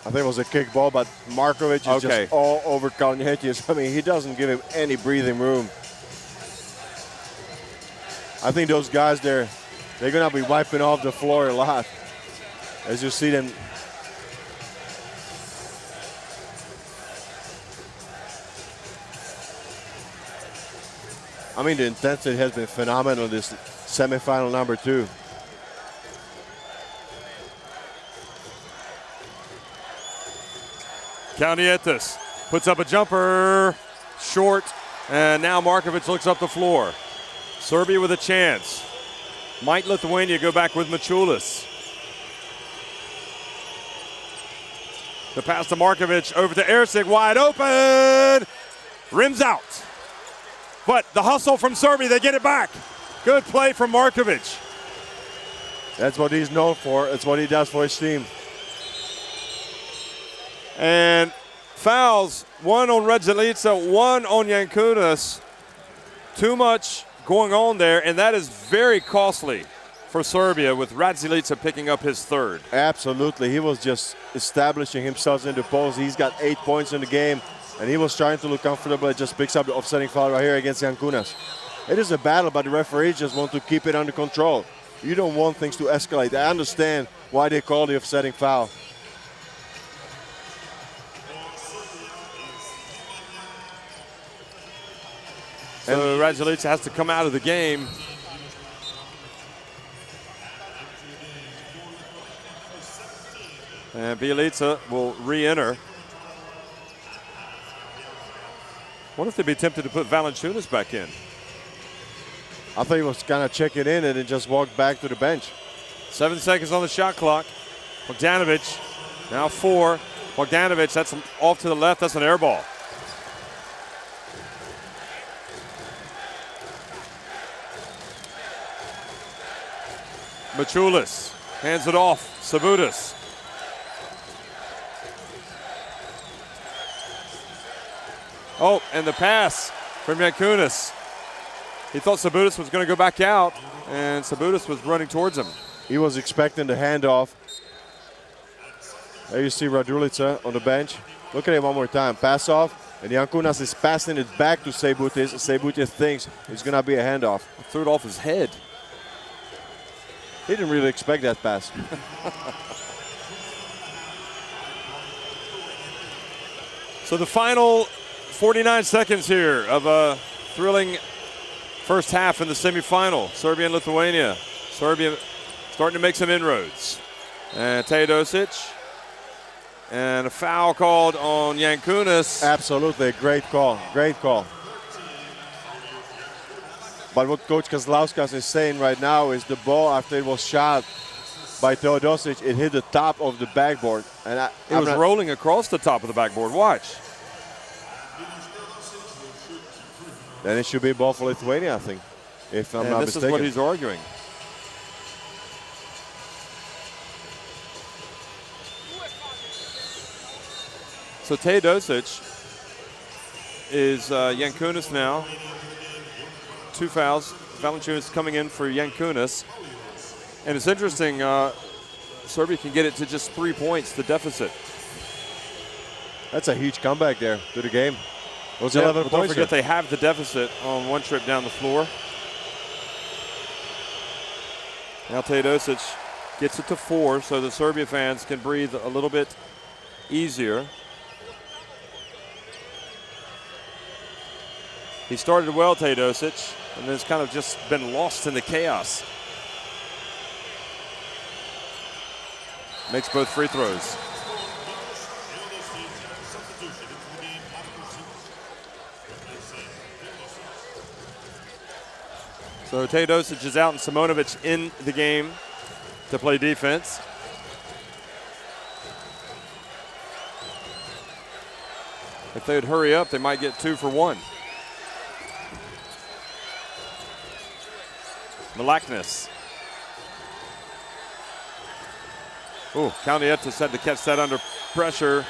I think it was a kick ball, but Markovic is just all over Kalnietis. I mean, he doesn't give him any breathing room. I think those guys there, they're going to be wiping off the floor a lot. As you see them. I mean, the intensity has been phenomenal this semifinal number 2. Kalnietis puts up a jumper, short, and now Markovic looks up the floor. Serbia with a chance. Might Lithuania go back with Mačiulis? The pass to Markovic, over to Ercik, wide open, rims out. But the hustle from Serbia, they get it back. Good play from Markovic. That's what he's known for. It's what he does for his team. And fouls, one on Raduljica, one on Jankunas. Too much going on there, and that is very costly for Serbia with Raduljica picking up his 3rd. Absolutely. He was just establishing himself in the post. He's got 8 points in the game, and he was trying to look comfortable. It just picks up the offsetting foul right here against Jankunas. It is a battle, but the referees just want to keep it under control. You don't want things to escalate. I understand why they call the offsetting foul. So Raduljica has to come out of the game. And Bjelica will re-enter. What if they'd be tempted to put Valanciunas back in? I thought he was kind of checking in and then just walked back to the bench. 7 seconds on the shot clock. Bogdanovic, now 4. Bogdanovic, that's off to the left. That's an air ball. Mačiulis hands it off. Sabonis. Oh, and the pass from Jankunas. He thought Sabonis was going to go back out, and Sabonis was running towards him. He was expecting the handoff. There you see Radulica on the bench. Look at him one more time. Pass off, and Jankunas is passing it back to Sebutis. Sebutis thinks it's going to be a handoff. Threw it off his head. He didn't really expect that pass. So the final 49 seconds here of a thrilling first half in the semifinal. Serbia and Lithuania. Serbia starting to make some inroads. And Teodosic. And a foul called on Jankunas. Absolutely, a great call. Great call. But what Coach Kazlauskas is saying right now is the ball, after it was shot by Teodosic, it hit the top of the backboard. And it was rolling across the top of the backboard. Watch. Then it should be a ball for Lithuania, I think, if I'm not mistaken. This is what he's arguing. So Teodosic is Jankunas now. 2 fouls. Valanciunas coming in for Jankunas. And it's interesting, Serbia can get it to just 3 points, the deficit. That's a huge comeback there to the game. It was 11 points. Don't forget they have the deficit on one trip down the floor. Now Teodosic gets it to 4 so the Serbia fans can breathe a little bit easier. He started well, Teodosic, and then it's kind of just been lost in the chaos. Makes both free throws. So Teodosic is out and Simonovic in the game to play defense. If they would hurry up, they might get 2 for 1. Malaknis. Oh, Kalnietis had to catch that under pressure.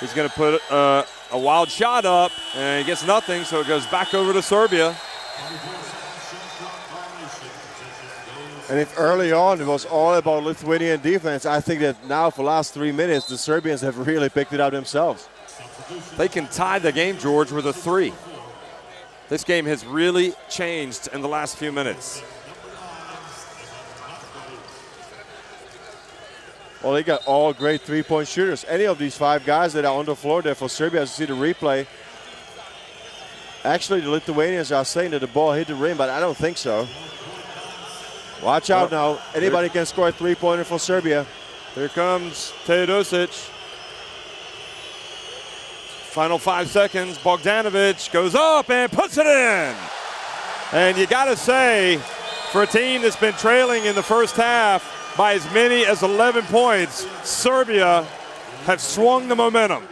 He's going to put a wild shot up, and he gets nothing, so it goes back over to Serbia. And if early on it was all about Lithuanian defense, I think that now for the last 3 minutes, the Serbians have really picked it out themselves. They can tie the game, George, with a 3. This game has really changed in the last few minutes. Well, they got all great three-point shooters. Any of these 5 guys that are on the floor there for Serbia, as you see the replay. Actually, the Lithuanians are saying that the ball hit the rim, but I don't think so. Watch out now. Anybody can score a three-pointer for Serbia. Here comes Teodosic. Final 5 seconds. Bogdanovic goes up and puts it in. And you got to say, for a team that's been trailing in the first half by as many as 11 points, Serbia have swung the momentum.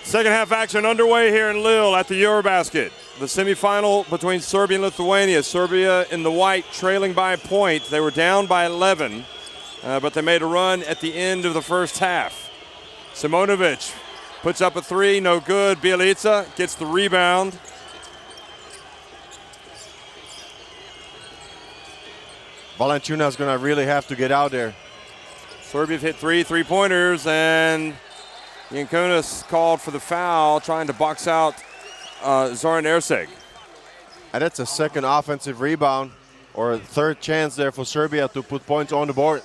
Second half action underway here in Lille at the Eurobasket. The semifinal between Serbia and Lithuania. Serbia in the white trailing by a point. They were down by 11, but they made a run at the end of the first half. Simonovic puts up a 3, no good. Bjelica gets the rebound. Valanciunas going to really have to get out there. Serbia hit 3 3-pointers, and Jankunas called for the foul, trying to box out Zoran Erceg. And that's a second offensive rebound or a third chance there for Serbia to put points on the board.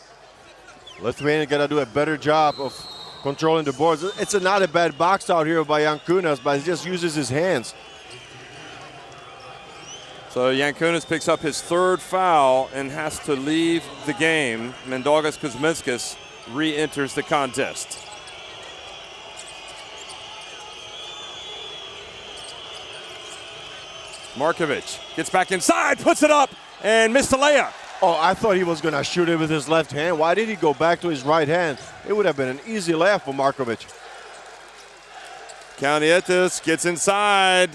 Lithuania got to do a better job of controlling the boards. It's not a bad box out here by Jankunas, but he just uses his hands. So Jankunas picks up his third foul and has to leave the game. Mindaugas Kuzminskas re-enters the contest. Markovic gets back inside, puts it up, and missed the layup. Oh, I thought he was going to shoot it with his left hand. Why did he go back to his right hand? It would have been an easy layup for Markovic. Kalnietis gets inside,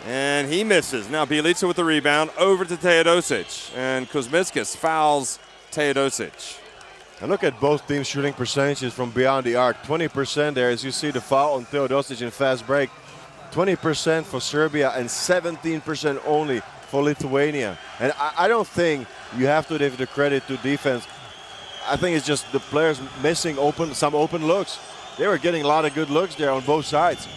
and he misses. Now Bjelica with the rebound, over to Teodosic, and Kuzminskas fouls Teodosic. And look at both teams' shooting percentages from beyond the arc. 20% there, as you see the foul on Teodosic in fast break. 20% for Serbia and 17% only for Lithuania. And I don't think you have to give the credit to defense. I think it's just the players missing some open looks. They were getting a lot of good looks there on both sides.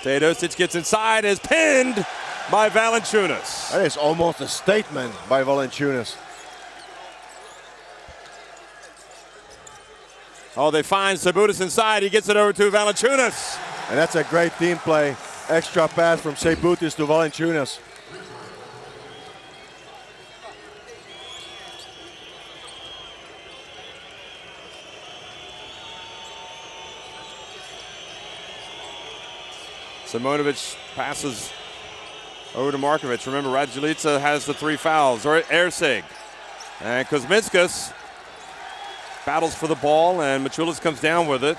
Teodosic gets inside, is pinned by Valanciunas. That is almost a statement by Valanciunas. Oh, they find Sabutis inside. He gets it over to Valanciunas. And that's a great team play. Extra pass from Sabutis to Valanciunas. Simonovic passes over to Markovic. Remember, Radjulica has the 3 fouls. Or Erceg. And Kuzminskas battles for the ball, and Mačiulis comes down with it.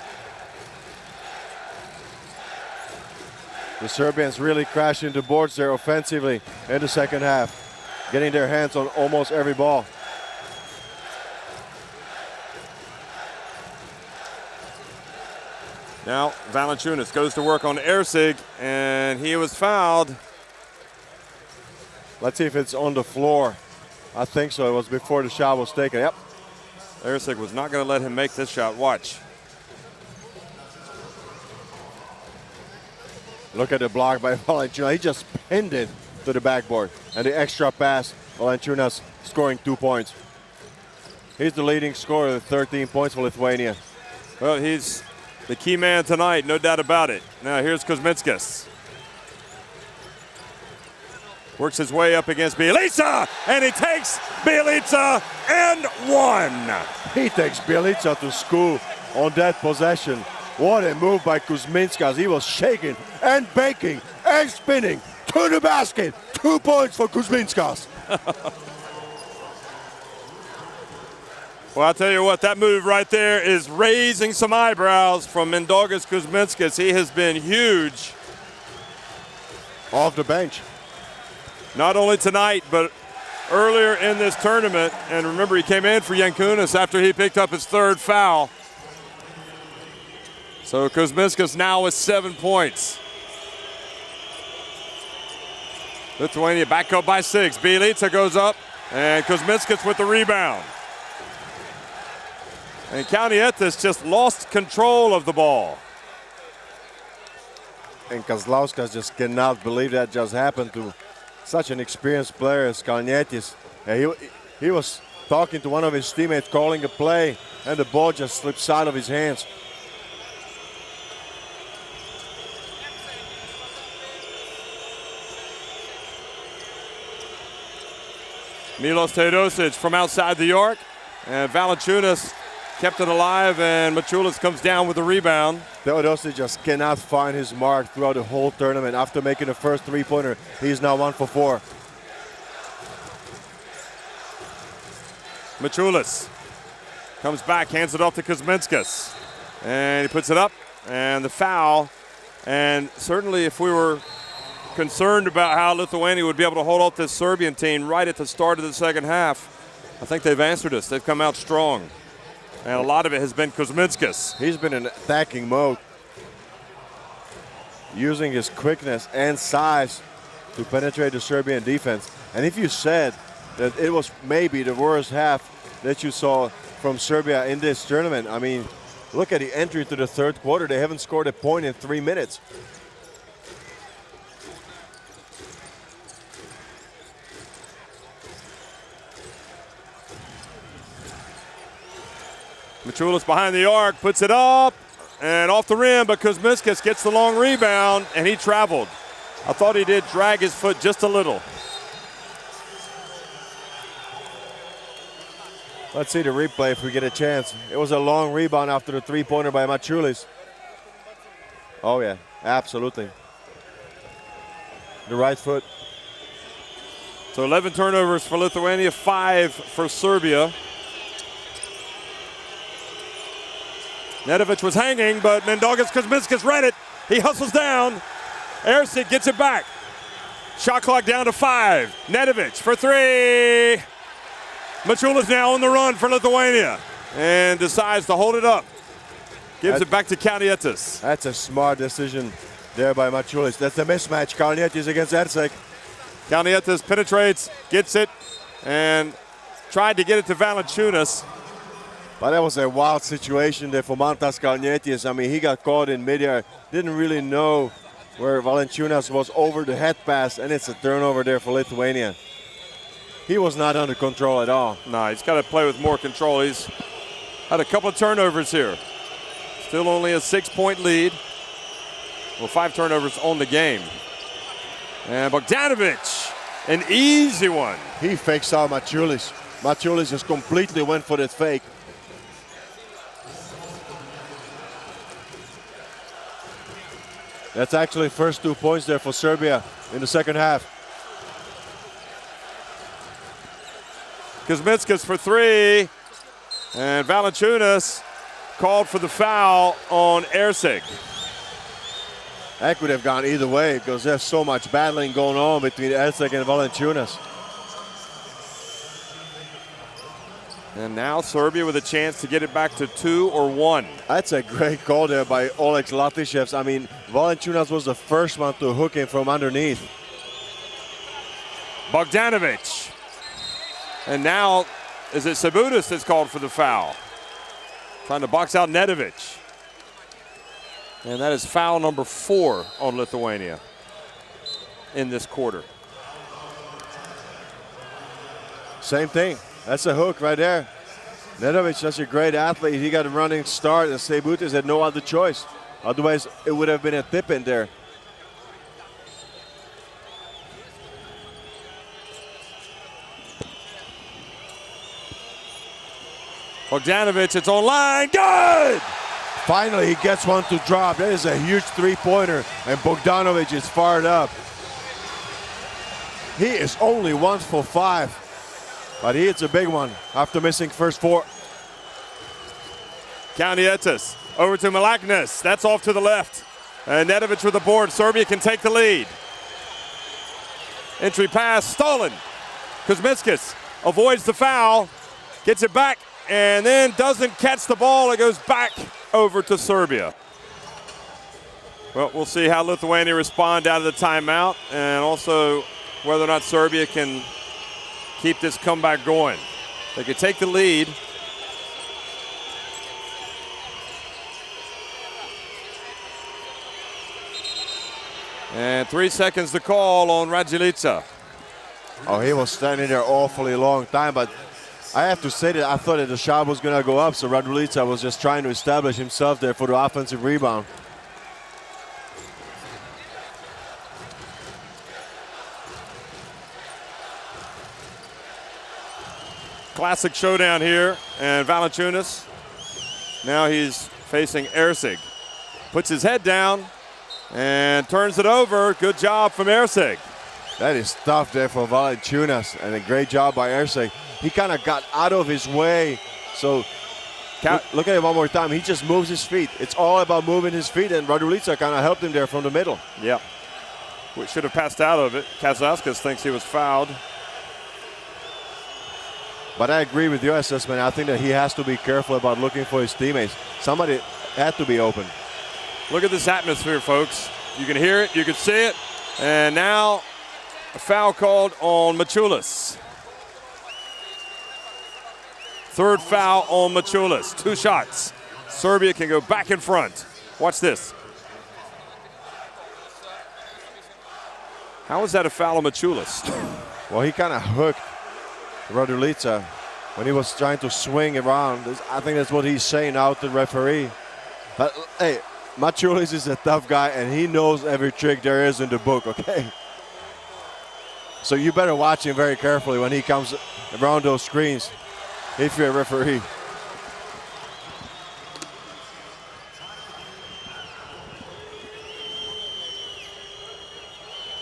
The Serbians really crashing the boards there offensively in the second half, getting their hands on almost every ball. Now Valanciunas goes to work on Erceg, and he was fouled. Let's see if it's on the floor. I think so. It was before the shot was taken. Yep. Erceg was not going to let him make this shot. Watch. Look at the block by Valanciunas. He just pinned it to the backboard. And the extra pass, Valanciunas scoring 2 points. He's the leading scorer with 13 points for Lithuania. Well, he's the key man tonight, no doubt about it. Now here's Kuzminskas. Works his way up against Bjelica, and he takes Bjelica and 1. He takes Bjelica to school on that possession. What a move by Kuzminskas. He was shaking and baking and spinning to the basket. 2 points for Kuzminskas. Well, I'll tell you what, that move right there is raising some eyebrows from Mindaugas Kuzminskas. He has been huge. Off the bench. Not only tonight, but earlier in this tournament. And remember, he came in for Jankunas after he picked up his 3rd foul. So Kuzminskas now with 7 points. Lithuania back up by 6. Bjelica goes up, and Kuzminskas with the rebound. And Kalnietis just lost control of the ball. And Kazlauskas just cannot believe that just happened to such an experienced player as Kalnietis. He was talking to one of his teammates, calling a play, and the ball just slips out of his hands. Milos Teodosic from outside the arc, and Valanciunas kept it alive, and Mačiulis comes down with the rebound. Teodosic just cannot find his mark throughout the whole tournament. After making the first 3-pointer, he's now 1 for 4. Mačiulis comes back, hands it off to Kuzminskas, and he puts it up, and the foul. And certainly if we were concerned about how Lithuania would be able to hold off this Serbian team right at the start of the second half, I think they've answered us. They've come out strong. And a lot of it has been Kuzminskas. He's been in attacking mode, using his quickness and size to penetrate the Serbian defense. And if you said that it was maybe the worst half that you saw from Serbia in this tournament. I mean, look at the entry to the third quarter. They haven't scored a point in 3 minutes. Mažić behind the arc, puts it up and off the rim, but Kuzminskas gets the long rebound and he traveled. I thought he did drag his foot just a little. Let's see the replay if we get a chance. It was a long rebound after the three-pointer by Mažić. Oh yeah, absolutely. The right foot. So 11 turnovers for Lithuania, 5 for Serbia. Nedovic was hanging, but Mindaugas Kuzminskas read it. He hustles down. Erceg gets it back. Shot clock down to 5. Nedovic for 3. Mažić now on the run for Lithuania and decides to hold it up. Gives it back to Kalnietis. That's a smart decision there by Mažić. That's a mismatch. Kalnietis against Erceg. Kalnietis penetrates, gets it, and tried to get it to Valanciunas. But that was a wild situation there for Mantas Kalnietis. I mean, he got caught in midair. Didn't really know where Valanciunas was over the head pass, and it's a turnover there for Lithuania. He was not under control at all. No, he's got to play with more control. He's had a couple of turnovers here. Still only a 6-point lead. Well, 5 turnovers on the game. And Bogdanovic, an easy one. He fakes out Mažić. Mažić just completely went for that fake. That's actually first 2 points there for Serbia in the second half. Kuzminskas for 3. And Valanciunas called for the foul on Erceg. That could have gone either way because there's so much battling going on between Erceg and Valanciunas. And now Serbia with a chance to get it back to 2 or 1. That's a great call there by Oleg Latisevs. I mean, Valanciunas was the first one to hook him from underneath. Bogdanovic. And now, is it Sabutis that's called for the foul? Trying to box out Nedovic. And that is foul number 4 on Lithuania in this quarter. Same thing. That's a hook right there. Nedovic, such a great athlete. He got a running start, and Sabutis had no other choice. Otherwise, it would have been a tip in there. Bogdanovic, it's online, good! Finally, he gets one to drop. That is a huge three-pointer, and Bogdanovic is fired up. He is only 1 for 5. But he hits a big one after missing first 4. Kalnietis over to Milaknis. That's off to the left. And Nedovic with the board. Serbia can take the lead. Entry pass stolen. Kuzminskas avoids the foul. Gets it back and then doesn't catch the ball. It goes back over to Serbia. Well, we'll see how Lithuania respond out of the timeout and also whether or not Serbia can keep this comeback going. They could take the lead. And 3 seconds to call on Raduljica. Oh, he was standing there awfully long time, but I have to say that I thought that the shot was going to go up, so Raduljica was just trying to establish himself there for the offensive rebound. Classic showdown here, and Valanciunas, now he's facing Erceg. Puts his head down and turns it over. Good job from Erceg. That is tough there for Valanciunas, and a great job by Erceg. He kind of got out of his way. So look at it one more time. He just moves his feet. It's all about moving his feet, and Raduljica kind of helped him there from the middle. Yeah. We should have passed out of it. Kazauskas thinks he was fouled. But I agree with your assessment. I think that he has to be careful about looking for his teammates. Somebody had to be open. Look at this atmosphere, folks. You can hear it, you can see it. And now a foul called on Mačiulis. Third foul on Mačiulis. 2 shots. Serbia can go back in front. Watch this. How is that a foul on Mačiulis? Well, he kind of hooked Radulica when he was trying to swing around. I think that's what he's saying out to the referee. But hey, Mačiulis is a tough guy, and he knows every trick there is in the book, okay? So you better watch him very carefully when he comes around those screens if you're a referee.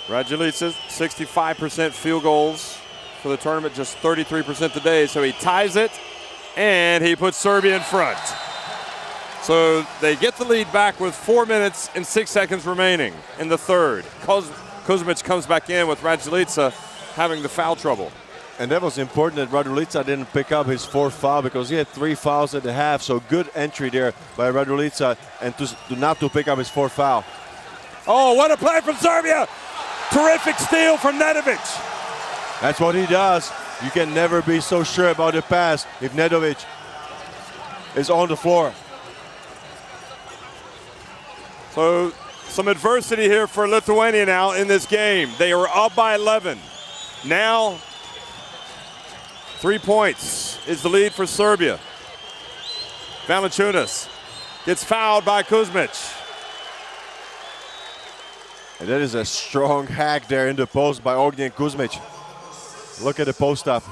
Radulica, 65% field goals for the tournament, just 33% today. So he ties it, and he puts Serbia in front. So they get the lead back with 4 minutes and 6 seconds remaining in the third. Kuzmic comes back in with Radulica having the foul trouble. And that was important that Radulica didn't pick up his 4th foul because he had 3 fouls at the half. So good entry there by Radulica, and not to pick up his 4th foul. Oh, what a play from Serbia! Terrific steal from Nedovic. That's what he does. You can never be so sure about the pass if Nedovic is on the floor. So some adversity here for Lithuania now in this game. They are up by 11. Now 3 points is the lead for Serbia. Valanciunas gets fouled by Kuzmic. And that is a strong hack there in the post by Ognjen Kuzmic. Look at the post up.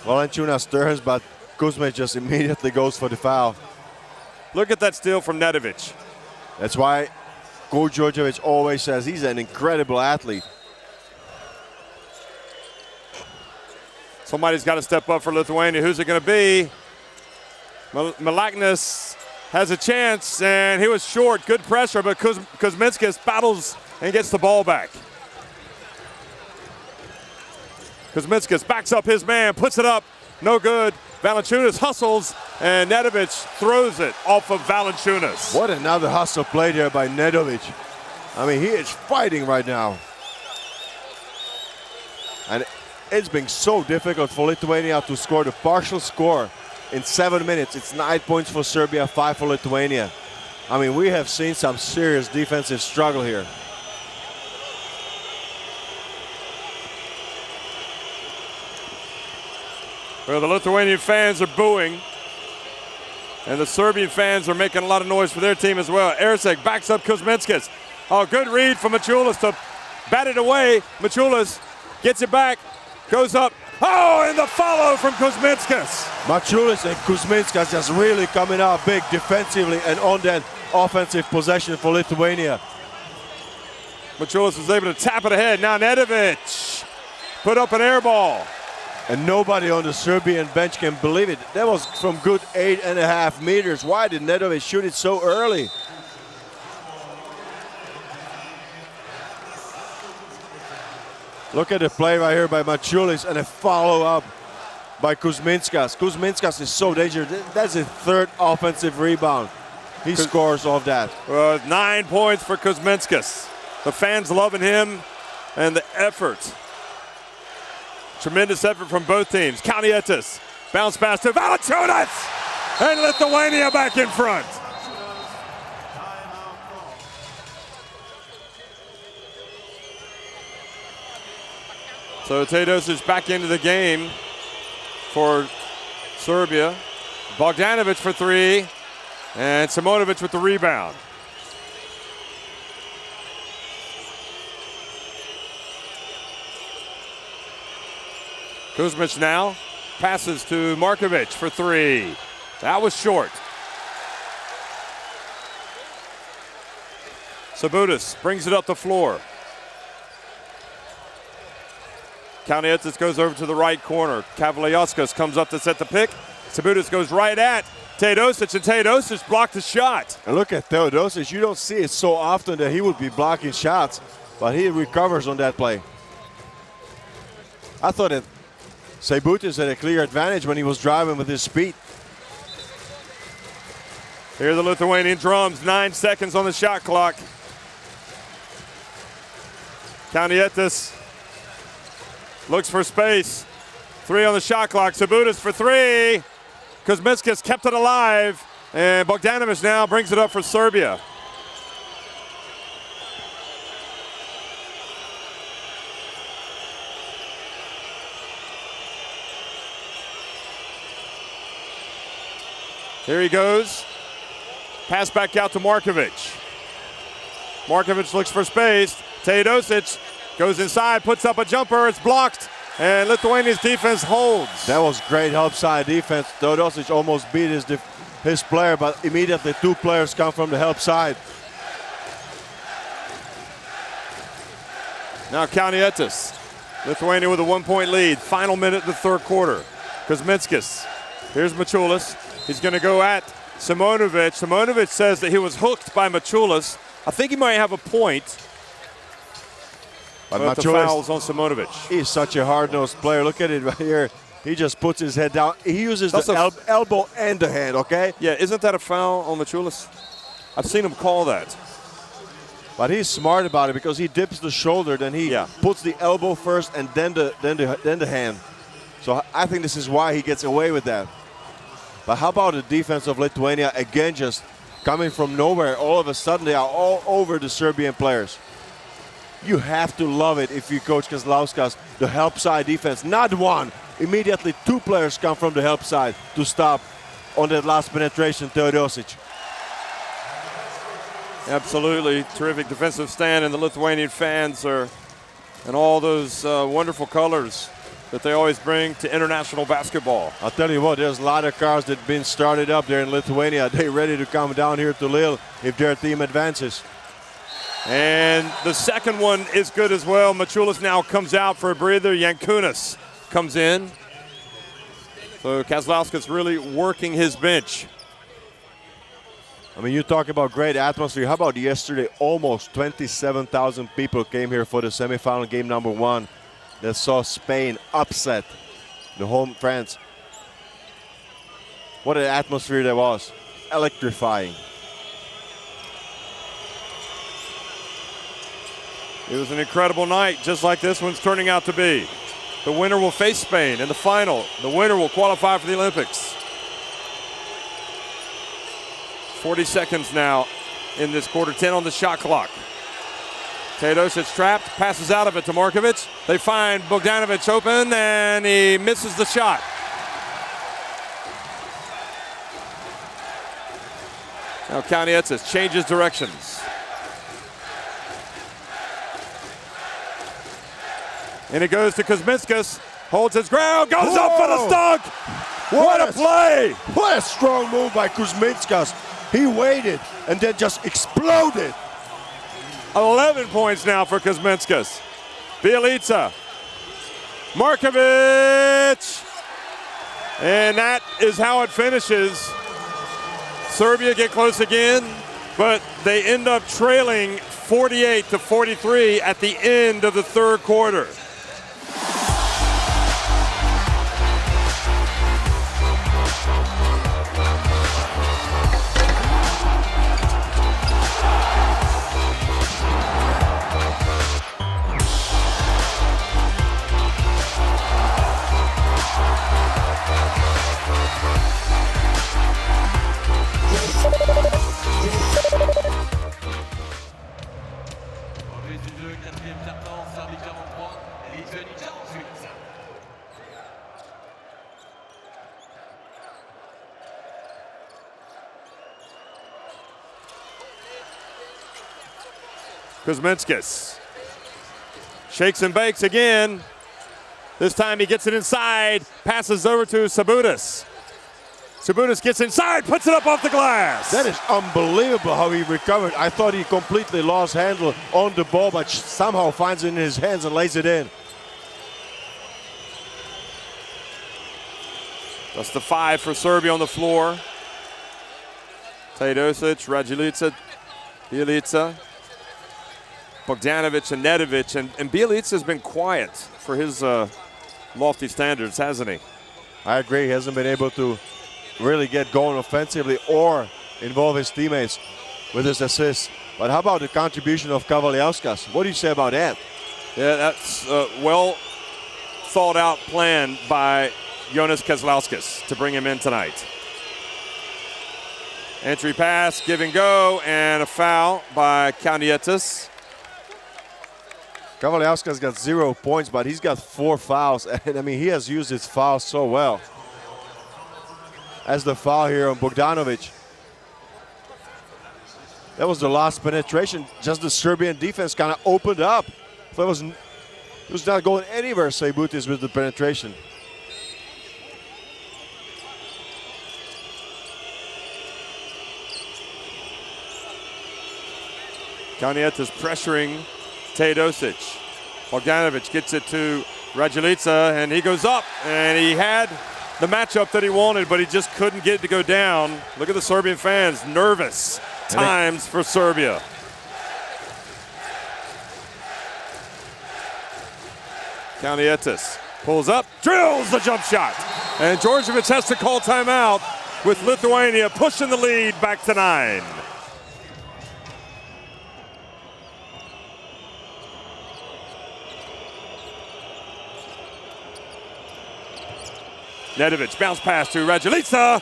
Valanciunas turns, but Kuzmic just immediately goes for the foul. Look at that steal from Nedovic. That's why Coach Đorđević always says he's an incredible athlete. Somebody's got to step up for Lithuania. Who's it going to be? Milaknis has a chance, and he was short. Good pressure, but Kuzminskas battles and gets the ball back. Kuzminskas backs up his man, puts it up, no good. Valanciunas hustles, and Nedovic throws it off of Valanciunas. What another hustle play there by Nedovic. I mean, he is fighting right now. And it's been so difficult for Lithuania to score the partial score in 7 minutes. It's 9 points for Serbia, 5 for Lithuania. I mean, we have seen some serious defensive struggle here. Well, the Lithuanian fans are booing, and the Serbian fans are making a lot of noise for their team as well. Erceg backs up Kuzminskas. Oh, good read from Mačiulis to bat it away. Mačiulis gets it back, goes up. Oh, and the follow from Kuzminskas. Mačiulis and Kuzminskas just really coming out big defensively and on that offensive possession for Lithuania. Mačiulis was able to tap it ahead. Now Nedovic put up an air ball. And nobody on the Serbian bench can believe it. That was from good 8.5 meters. Why did Nedovic shoot it so early? Look at the play right here by Mačiulis and a follow-up by Kuzminskas. Kuzminskas is so dangerous. That's his 3rd offensive rebound. He scores off that. 9 points for Kuzminskas. The fans loving him and the effort. Tremendous effort from both teams. Kalnietis, bounce pass to Valanciunas, and Lithuania back in front. So Teodosic back into the game for Serbia. Bogdanovic for 3, and Simonovic with the rebound. Kuzmic now passes to Markovic for 3. That was short. Sabutis brings it up the floor. Kalnietis goes over to the right corner. Kavaliauskas comes up to set the pick. Sabutis goes right at Teodosic, and Teodosic blocked the shot. And look at Teodosic. You don't see it so often that he would be blocking shots, but he recovers on that play. I thought that Sabutis had a clear advantage when he was driving with his speed. Here are the Lithuanian drums. 9 seconds on the shot clock. Kalnietis looks for space. 3 on the shot clock. Sabutis for 3. Kuzminskas kept it alive, and Bogdanović now brings it up for Serbia. Here he goes. Pass back out to Markovic. Markovic looks for space. Teodosic goes inside, puts up a jumper. It's blocked, and Lithuania's defense holds. That was great help side defense. Teodosic almost beat his player, but immediately two players come from the help side. Now Kalnietis. Lithuania with a 1-point lead. Final minute of the third quarter. Kuzminskas. Here's Mačiulis. He's going to go at Simonovic. Simonovic says that he was hooked by Mačiulis. I think he might have a point. But the foul's on Simonovic. He's such a hard-nosed player. Look at it right here. He just puts his head down. He uses the elbow and the hand, okay? Yeah, isn't that a foul on Mačiulis? I've seen him call that. But he's smart about it because he dips the shoulder, then he puts the elbow first and then the hand. So I think this is why he gets away with that. But how about the defense of Lithuania, again, just coming from nowhere. All of a sudden, they are all over the Serbian players. You have to love it if you coach Kazlauskas, the help side defense. Not one. Immediately, two players come from the help side to stop on that last penetration, Teodosic. Absolutely terrific defensive stand, and the Lithuanian fans are in all those wonderful colors that they always bring to international basketball. I'll tell you what, there's a lot of cars that have been started up there in Lithuania. They're ready to come down here to Lille if their team advances. And the second one is good as well. Mačiulis now comes out for a breather. Jankunas comes in. So Kazlauskas really working his bench. I mean, you talk about great atmosphere. How about yesterday? Almost 27,000 people came here for the semifinal game number 1 that saw Spain upset the home France. What an atmosphere that was. Electrifying. It was an incredible night, just like this one's turning out to be. The winner will face Spain in the final. The winner will qualify for the Olympics. 40 seconds now in this quarter, 10 on the shot clock. Teodosic trapped, passes out of it to Markovic. They find Bogdanović open, and he misses the shot. Now Kalnietis changes directions. And it goes to Kuzminskas, holds his ground, goes up for the dunk. What a play! What a strong move by Kuzminskas. He waited and then just exploded. 11 points now for Kuzminskas. Bjelica. Markovic. And that is how it finishes. Serbia get close again, but they end up trailing 48-43 at the end of the third quarter. Kuzminskas shakes and bakes again. This time he gets it inside, passes over to Sabutis. Sabutis gets inside, puts it up off the glass. That is unbelievable how he recovered. I thought he completely lost handle on the ball, but somehow finds it in his hands and lays it in. That's the 5 for Serbia on the floor. Teodosic, Radjulica, Bjelica, Bogdanović and Nedovic, and Bjelica has been quiet for his lofty standards, hasn't he? I agree. He hasn't been able to really get going offensively or involve his teammates with his assists. But how about the contribution of Kavaliauskas? What do you say about that? Yeah, that's a well thought out plan by Jonas Kazlauskas to bring him in tonight. Entry pass, give and go, and a foul by Kalnietis. Kavaliauskas got 0 points, but he's got 4 fouls. And I mean, he has used his fouls so well. As the foul here on Bogdanovic. That was the last penetration. Just the Serbian defense kind of opened up. So it was not going anywhere, Seibutis, with the penetration. Kalnietis pressuring Teodosic. Bogdanovic gets it to Raduljica, and he goes up, and he had the matchup that he wanted, but he just couldn't get it to go down. Look at the Serbian fans, nervous times for Serbia. Kalnietis pulls up, drills the jump shot. And Djordjevic has to call timeout with Lithuania pushing the lead back to 9. Nedovic bounce pass to Raduljica,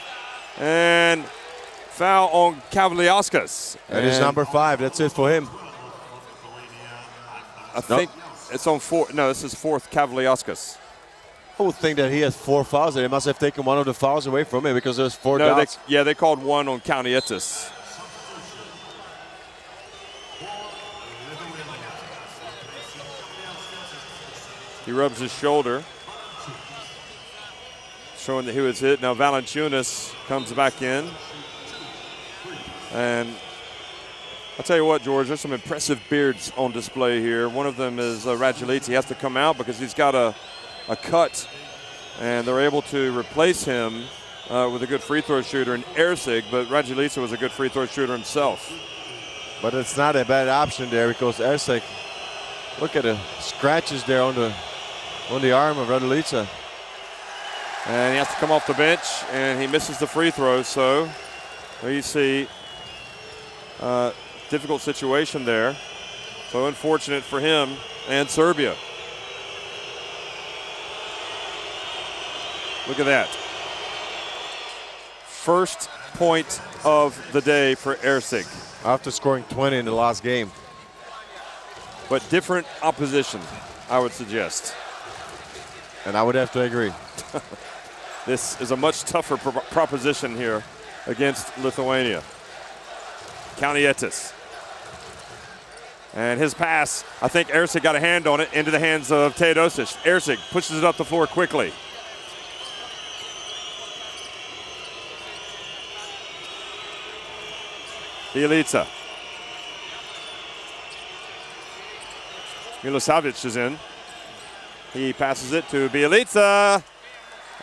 and foul on Kavaliauskas. That is number 5. That's it for him. I think it's on 4. No, this is 4th Kavaliauskas. I would think that he has 4 fouls. They must have taken one of the fouls away from him because there's 4 dots. They called one on Kalnietis. He rubs his shoulder, showing that he was hit. Now Valanciunas comes back in. And I'll tell you what, George, there's some impressive beards on display here. One of them is Raduljica. He has to come out because he's got a cut, and they're able to replace him with a good free throw shooter in Erceg, but Raduljica was a good free throw shooter himself. But it's not a bad option there because Erceg, look at the scratches there on the arm of Raduljica. And he has to come off the bench, and he misses the free throw. So there you see difficult situation there. So unfortunate for him and Serbia. Look at that. First point of the day for Erceg. After scoring 20 in the last game. But different opposition, I would suggest. And I would have to agree. This is a much tougher proposition here against Lithuania. Kalnietis. And his pass, I think Erceg got a hand on it, into the hands of Teodosic. Erceg pushes it up the floor quickly. Bjelica. Milosevic is in. He passes it to Bjelica.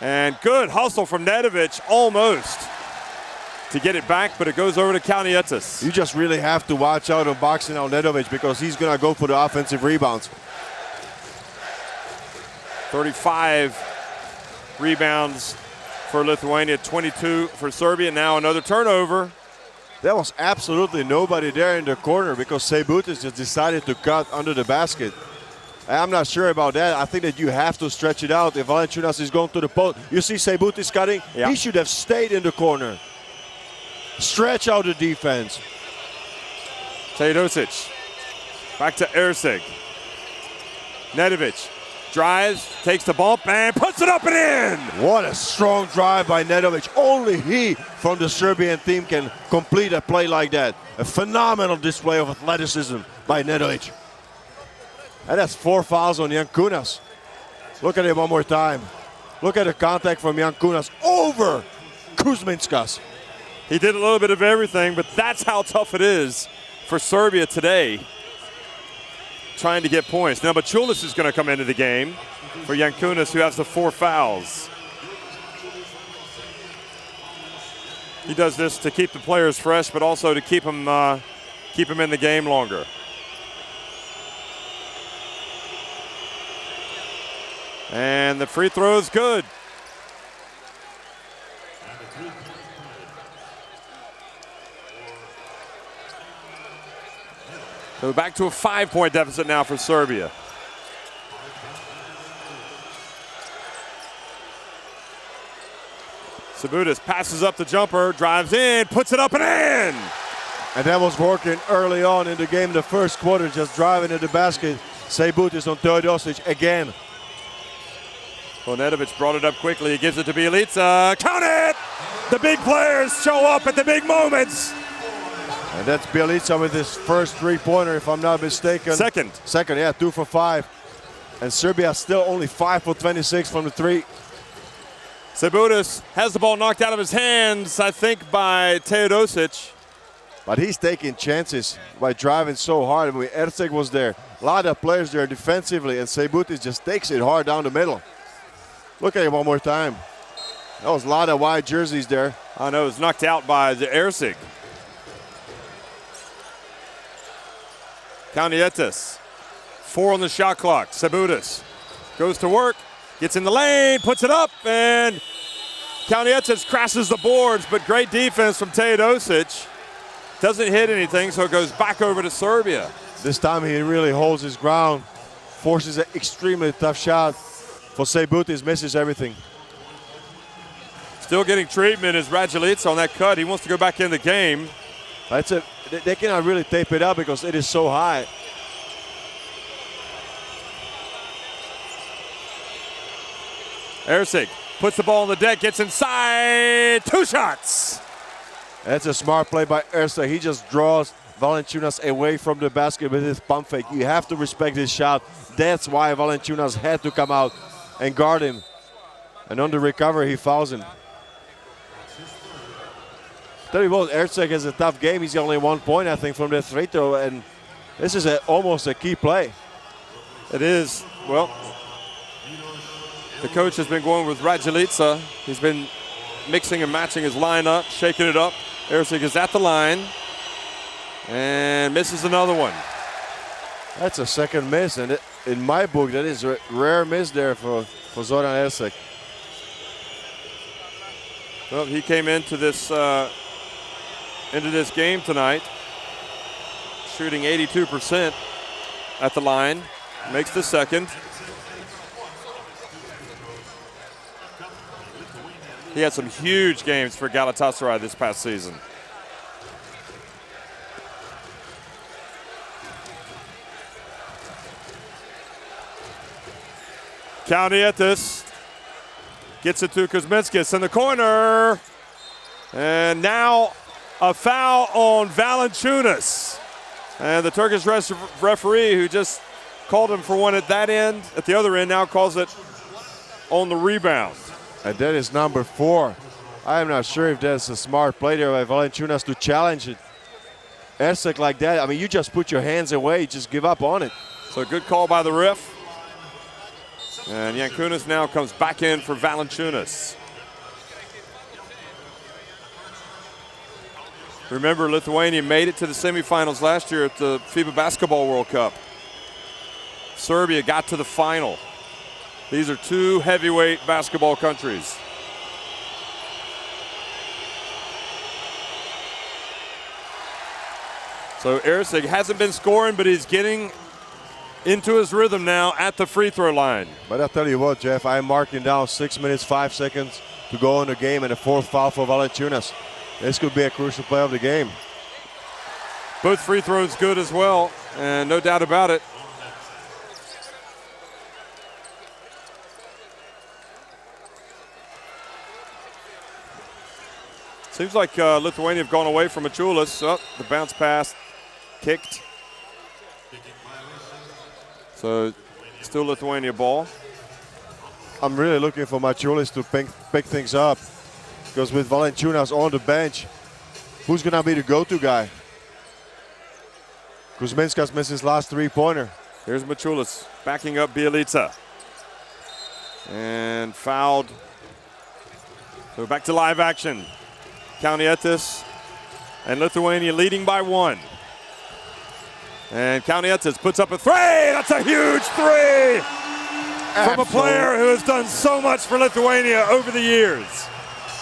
And good hustle from Nedovic, almost to get it back, but it goes over to Kalnietis. You just really have to watch out on boxing out Nedovic because he's going to go for the offensive rebounds. 35 rebounds for Lithuania, 22 for Serbia. Now another turnover. There was absolutely nobody there in the corner because Seibutis just decided to cut under the basket. I'm not sure about that. I think that you have to stretch it out. If Valanciunas is going to the post, you see Seibutis cutting. Yeah. He should have stayed in the corner. Stretch out the defense. Teodosic back to Erceg. Nedovic drives, takes the bump, and puts it up and in. What a strong drive by Nedovic. Only he from the Serbian team can complete a play like that. A phenomenal display of athleticism by Nedovic. And that's 4 fouls on Jankunas. Look at it one more time. Look at the contact from Jankunas over Kuzminskas. He did a little bit of everything, but that's how tough it is for Serbia today, trying to get points. Now Bachulis is going to come into the game for Jankunas, who has the 4 fouls. He does this to keep the players fresh, but also to keep them in the game longer. And the free throw is good. So back to a 5-point deficit now for Serbia. Serbia passes up the jumper, drives in, puts it up and in. And that was working early on in the game in the first quarter, just driving to the basket. Serbia on Teodosic again. Ponetovic brought it up quickly. He gives it to Bielica. Count it! The big players show up at the big moments. And that's Bielica with his first three-pointer, if I'm not mistaken. Second, yeah, 2 for 5. And Serbia still only 5 for 26 from the three. Serbia has the ball knocked out of his hands, I think, by Teodosic. But he's taking chances by driving so hard. I mean, Erceg was there. A lot of players there defensively, and Serbia just takes it hard down the middle. Look at it one more time. That was a lot of wide jerseys there. I know, it was knocked out by the Erceg. Kaunietis, 4 on the shot clock. Serbia goes to work, gets in the lane, puts it up, and Kaunietis crashes the boards, but great defense from Teodosic. Doesn't hit anything, so it goes back over to Serbia. This time he really holds his ground, forces an extremely tough shot. For Sebutis, misses everything. Still getting treatment is Raduljic on that cut. He wants to go back in the game. They cannot really tape it up because it is so high. Erceg puts the ball on the deck, gets inside, 2 shots. That's a smart play by Erceg. He just draws Valanciunas away from the basket with his pump fake. You have to respect his shot. That's why Valanciunas had to come out and guard him. And on the recovery, he fouls him. Tell you what, Erceg has a tough game. He's only 1 point, I think, from the free throw, and this is almost a key play. It is. Well, the coach has been going with Raduljic. He's been mixing and matching his lineup, shaking it up. Erceg is at the line and misses another one. That's a second miss, and in my book, that is a rare miss there for Zoran Erceg. Well, he came into this game tonight shooting 82% at the line. Makes the second. He had some huge games for Galatasaray this past season. Kaunietis gets it to Kuzminskis in the corner. And now a foul on Valanciunas. And the Turkish referee, who just called him for one at that end, at the other end, now calls it on the rebound. And that is number 4. I am not sure if that's a smart play there by Valanciunas to challenge it. Erceg like that, I mean, you just put your hands away, just give up on it. So a good call by the ref. And Yankunas now comes back in for Valanciunas. Remember, Lithuania made it to the semifinals last year at the FIBA Basketball World Cup. Serbia got to the final. These are 2 heavyweight basketball countries. So Erceg hasn't been scoring, but he's getting into his rhythm now at the free throw line. But I'll tell you what, Jeff, I'm marking down 6 minutes, 5 seconds to go in the game, and a 4th foul for Valanciunas. This could be a crucial play of the game. Both free throws good as well, and no doubt about it. Seems like Lithuania have gone away from Mačiulis. Oh, the bounce pass kicked. So still Lithuania ball. I'm really looking for Mačiulis to pick things up, because with Valanciunas on the bench, who's going to be the go-to guy? Kuzminskas missed his last 3-pointer. Here's Mačiulis backing up Bielica. And fouled. So back to live action. Kaunietis and Lithuania leading by 1. And Kaunietis puts up a 3. That's a huge 3 from a player who has done so much for Lithuania over the years.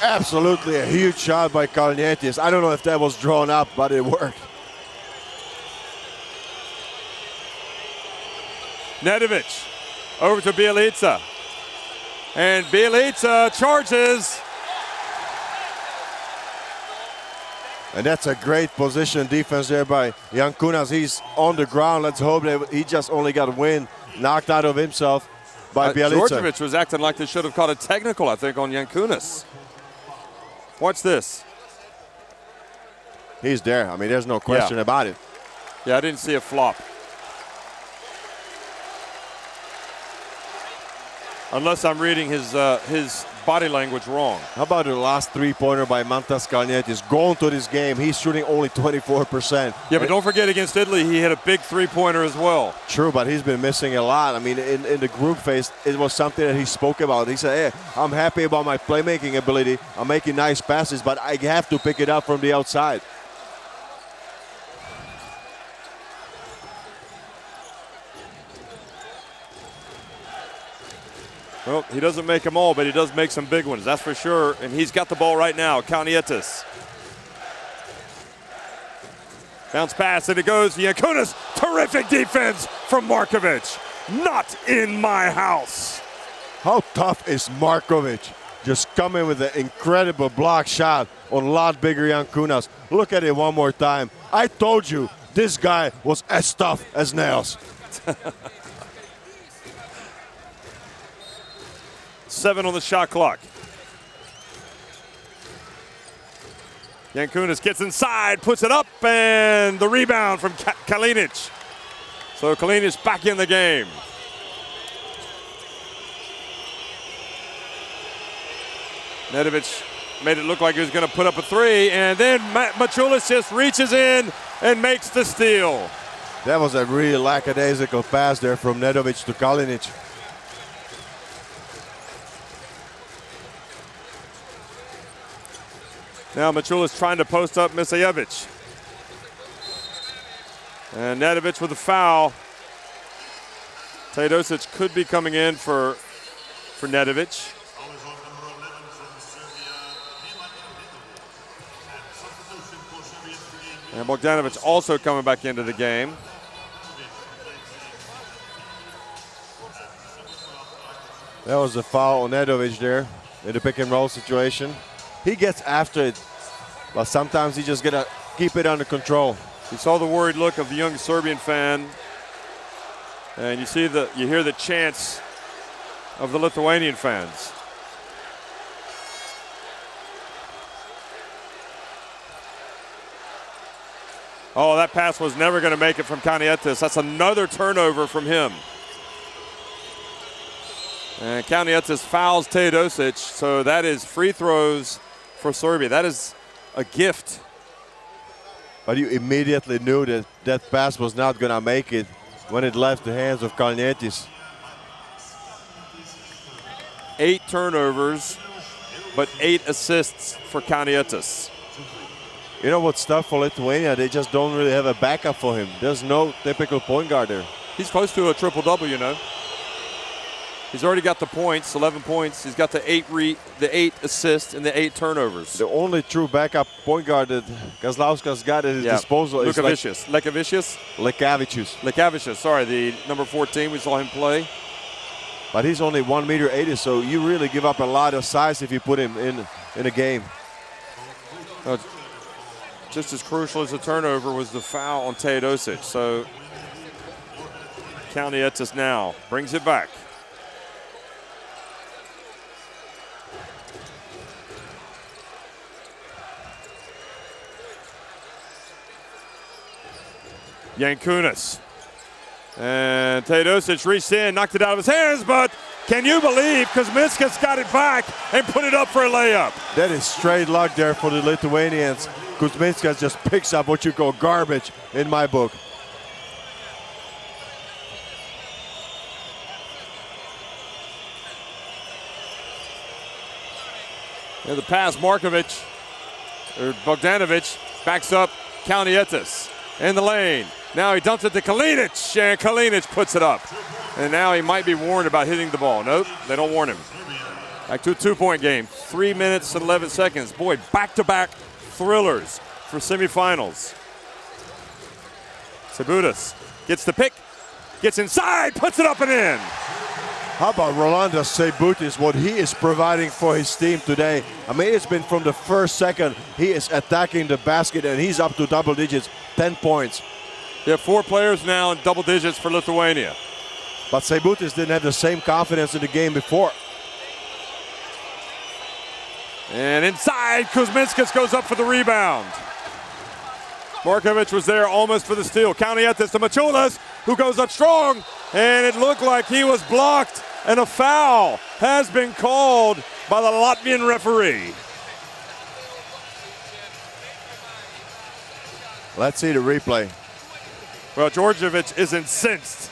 Absolutely a huge shot by Kaunietis. I don't know if that was drawn up, but it worked. Nedovic over to Bielica. And Bielica charges. And that's a great position defense there by Jankunas. He's on the ground. Let's hope that he just only got a win, knocked out of himself by Bjelica. Djordjevic was acting like they should have caught a technical, I think, on Jankunas. Watch this. He's there. I mean, there's no question about it. Yeah, I didn't see a flop. Unless I'm reading his body language wrong. How about the last three-pointer by Mantas Kalnietis? Going to this game, he's shooting only 24%. Yeah, but don't forget against Italy, he hit a big three-pointer as well. True, but he's been missing a lot. I mean, in the group phase, it was something that he spoke about. He said, hey, I'm happy about my playmaking ability. I'm making nice passes, but I have to pick it up from the outside. Well, he doesn't make them all, but he does make some big ones, that's for sure. And he's got the ball right now, Kalnietis. Bounce pass, and it goes to Jankunas. Terrific defense from Markovic. Not in my house. How tough is Markovic? Just coming with an incredible block shot on a lot bigger Jankunas. Look at it one more time. I told you, this guy was as tough as nails. 7 on the shot clock. Jankunas gets inside, puts it up, and the rebound from Kalinic. So Kalinic back in the game. Nedovic made it look like he was going to put up a three, and then Mažić just reaches in and makes the steal. That was a really lackadaisical pass there from Nedovic to Kalinic. Now Mažić trying to post up Misajevic. And Nedovic with a foul. Teodosic could be coming in for Nedovic. And Bogdanovic also coming back into the game. That was a foul on Nedovic there in the pick and roll situation. He gets after it, but sometimes he just gotta keep it under control. You saw the worried look of the young Serbian fan, and you hear the chants of the Lithuanian fans. Oh, that pass was never going to make it from Kalnietis. That's another turnover from him. And Kalnietis fouls Teodosic, so that is free throws for Serbia. That is a gift. But you immediately knew that that pass was not going to make it when it left the hands of Kalnietis. 8 turnovers, but 8 assists for Kalnietis. You know what's tough for Lithuania? They just don't really have a backup for him. There's no typical point guard there. He's close to a triple-double, you know. He's already got the points, 11 points. He's got the 8 assists and the 8 turnovers. The only true backup point guard that Kazlauskas got at his disposal is Lekavicius. Sorry, the number 14. We saw him play. But he's only 1.80 m, so you really give up a lot of size if you put him in a game. Just as crucial as the turnover was the foul on Teodosic. So Kalnietis now brings it back. Jankunas. And Teodosic reached in, knocked it out of his hands, but can you believe Kuzminskas got it back and put it up for a layup? That is straight luck there for the Lithuanians. Kuzminskas just picks up what you call garbage in my book. And the pass, Bogdanovic backs up Kalnietis in the lane. Now he dumps it to Kalinic, and Kalinic puts it up. And now he might be warned about hitting the ball. Nope, they don't warn him. Back to a 2-point game, 3 minutes and 11 seconds. Boy, back-to-back thrillers for semifinals. Sabudas gets the pick, gets inside, puts it up and in. How about Rolandas Seibutis, what he is providing for his team today? I mean, it's been from the first second he is attacking the basket, and he's up to double digits, 10 points. You have 4 players now in double digits for Lithuania. But Seibutis didn't have the same confidence in the game before. And inside, Kuzminskas goes up for the rebound. Mogulkoc was there almost for the steal. Kaunietis to Mačiulis, who goes up strong, and it looked like he was blocked, and a foul has been called by the Latvian referee. Let's see the replay. Well, Djordjevic is incensed.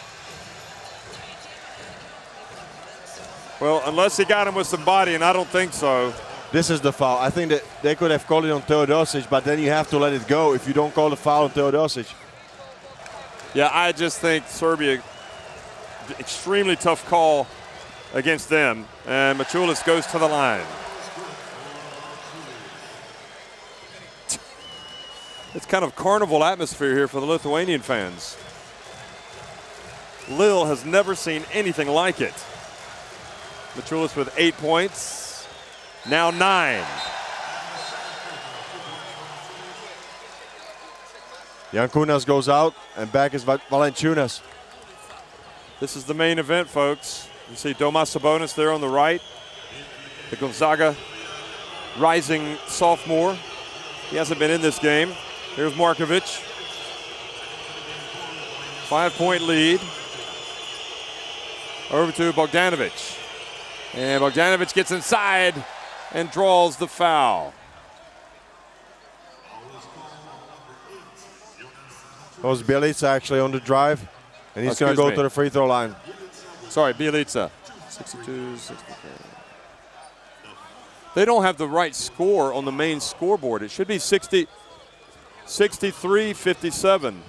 Well, unless he got him with some body, and I don't think so. This is the foul. I think that they could have called it on Teodosic, but then you have to let it go if you don't call the foul on Teodosic. Yeah, I just think Serbia, extremely tough call against them. And Mačiulis goes to the line. It's kind of carnival atmosphere here for the Lithuanian fans. Lille has never seen anything like it. Mačiulis with 8 points. Now 9. Jankunas goes out, and back is Valanciunas. This is the main event, folks. You see Domas Sabonis there on the right. The Gonzaga rising sophomore. He hasn't been in this game. Here's Mogulkoc. 5-point lead. Over to Bogdanovic. And Bogdanovic gets inside and draws the foul. Goes Bjelica actually on the drive, and he's going to go to the free throw line. Sorry, Bjelica. 62, 64. They don't have the right score on the main scoreboard. It should be 63-57.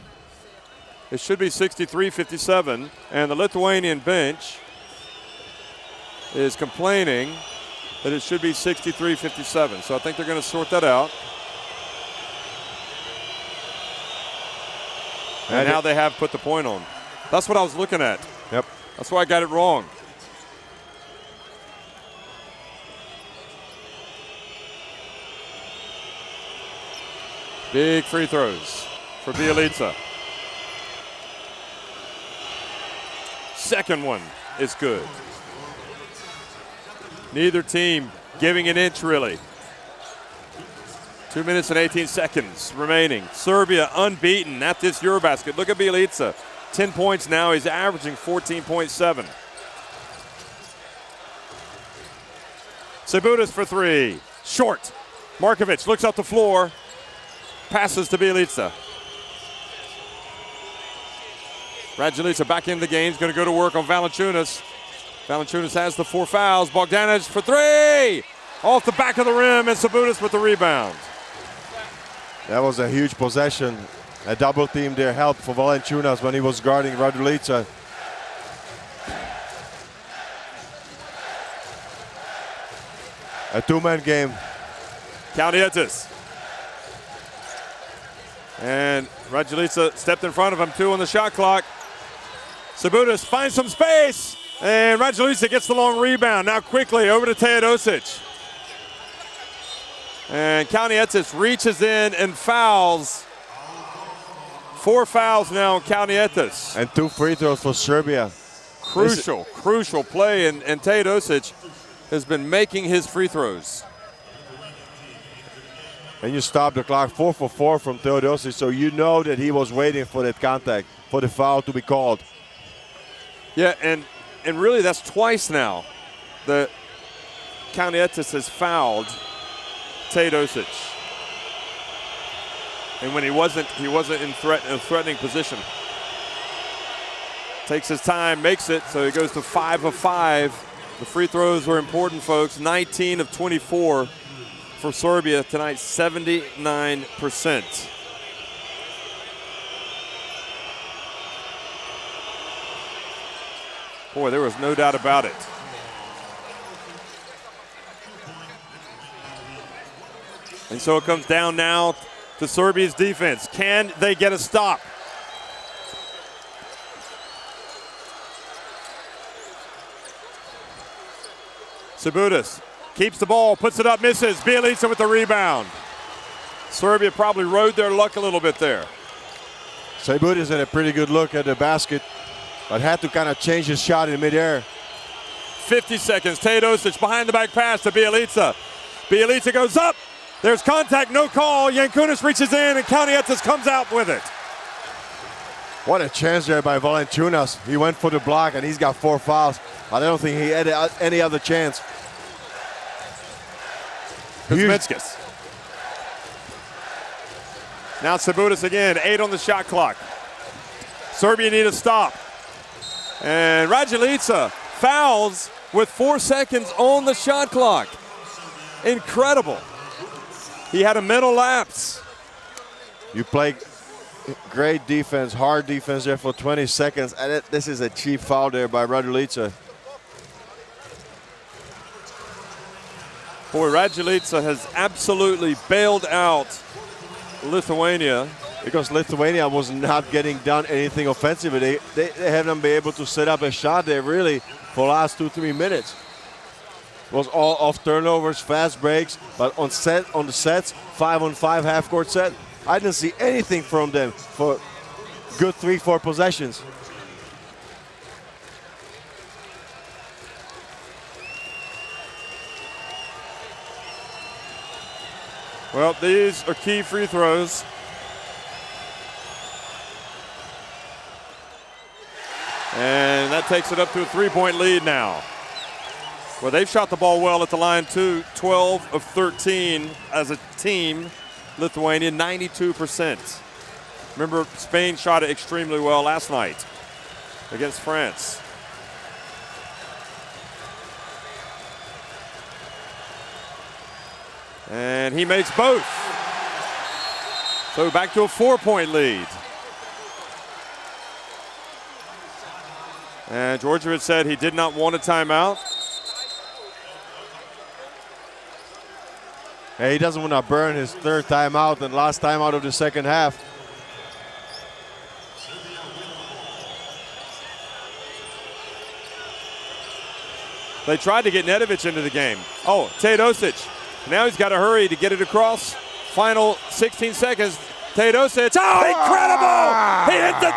It should be 63-57, and the Lithuanian bench is complaining that it should be 63-57. So I think they're going to sort that out. And now they have put the point on. That's what I was looking at. Yep. That's why I got it wrong. Big free throws for Bjelica. Second one is good. Neither team giving an inch, really. 2 minutes and 18 seconds remaining. Serbia unbeaten at this Eurobasket. Look at Bjelica. 10 points now. He's averaging 14.7. Seibutis for 3. Short. Mogulkoc looks up the floor. Passes to Bjelica. Radjulica back in the game. He's going to go to work on Valanciunas. Valanciunas has the 4 fouls. Bogdanovic for 3. Off the back of the rim, and Seibutis with the rebound. That was a huge possession. A double team there helped for Valanciunas when he was guarding Radjulica. A 2-man game. Kaunietis. And Radjulica stepped in front of him, 2 on the shot clock. Seibutis finds some space, and Radjulica gets the long rebound. Now quickly over to Teodosic. And Kaunietis reaches in and fouls. 4 fouls now on Kaunietis. And 2 free throws for Serbia. Crucial play, and Teodosic has been making his free throws. And you stop the clock, 4 for 4 from Teodosic, so you know that he was waiting for that contact, for the foul to be called. Yeah, and really that's twice now that Kaunietis has fouled Teodosic. And when he wasn't in a threatening position. Takes his time, makes it, so he goes to 5 of 5. The free throws were important, folks. 19 of 24 for Serbia tonight, 79%. Boy, there was no doubt about it. And so it comes down now to Serbia's defense. Can they get a stop? Serbia keeps the ball, puts it up, misses. Bielica with the rebound. Serbia probably rode their luck a little bit there. Serbia had a pretty good look at the basket, but had to kind of change his shot in midair. 50 seconds. Teodosic behind the back pass to Bielica. Bielica goes up. There's contact, no call. Jankunas reaches in and Kalnietis comes out with it. What a chance there by Valanciunas. He went for the block and he's got 4 fouls. I don't think he had any other chance. Kuzminskas. Now Serbia again, 8 on the shot clock. Serbia need a stop. And Raduljica fouls with 4 seconds on the shot clock. Incredible. He had a mental lapse. You play great defense, hard defense there for 20 seconds, and this is a cheap foul there by Raduljica. Boy, Raduljica has absolutely bailed out Lithuania. Because Lithuania was not getting done anything offensively. They haven't been able to set up a shot there really for the last 2-3 minutes. It was all off turnovers, fast breaks, but on the sets, 5-on-5 half-court set, I didn't see anything from them for good 3-4 possessions. Well, these are key free throws. And that takes it up to a 3-point lead now. Well, they've shot the ball well at the line too. 12 of 13 as a team. Lithuania, 92%. Remember, Spain shot it extremely well last night against France. And he makes both. So back to a 4-point lead. And Djordjevic said he did not want a timeout. He doesn't want to burn his 3rd timeout and last timeout of the second half. They tried to get Nedovic into the game. Oh, Teodosic. Now he's got to hurry to get it across. Final 16 seconds. Teodosic. Oh, incredible! He hit the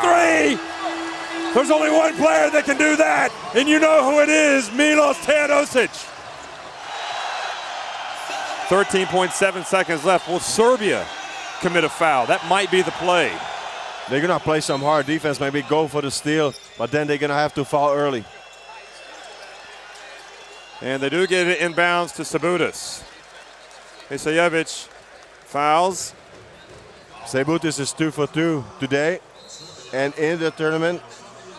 3! There's only one player that can do that, and you know who it is, Milos Teodosic. 13.7 seconds left. Will Serbia commit a foul? That might be the play. They're going to play some hard defense, maybe go for the steal, but then they're going to have to foul early. And they do get it inbounds to Serbia. Isajevic fouls. Sebutis is 2 for 2 today, and in the tournament,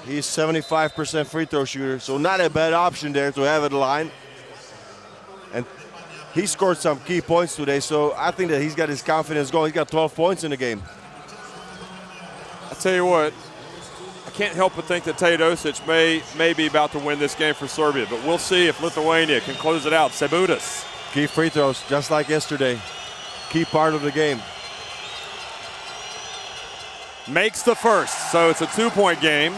he's 75% free throw shooter, so not a bad option there to have at the line. And he scored some key points today, so I think that he's got his confidence going. He's got 12 points in the game. I'll tell you what, I can't help but think that Teodosic may be about to win this game for Serbia, but we'll see if Lithuania can close it out. Sebutis. Key free throws, just like yesterday. Key part of the game. Makes the first, so it's a 2-point game.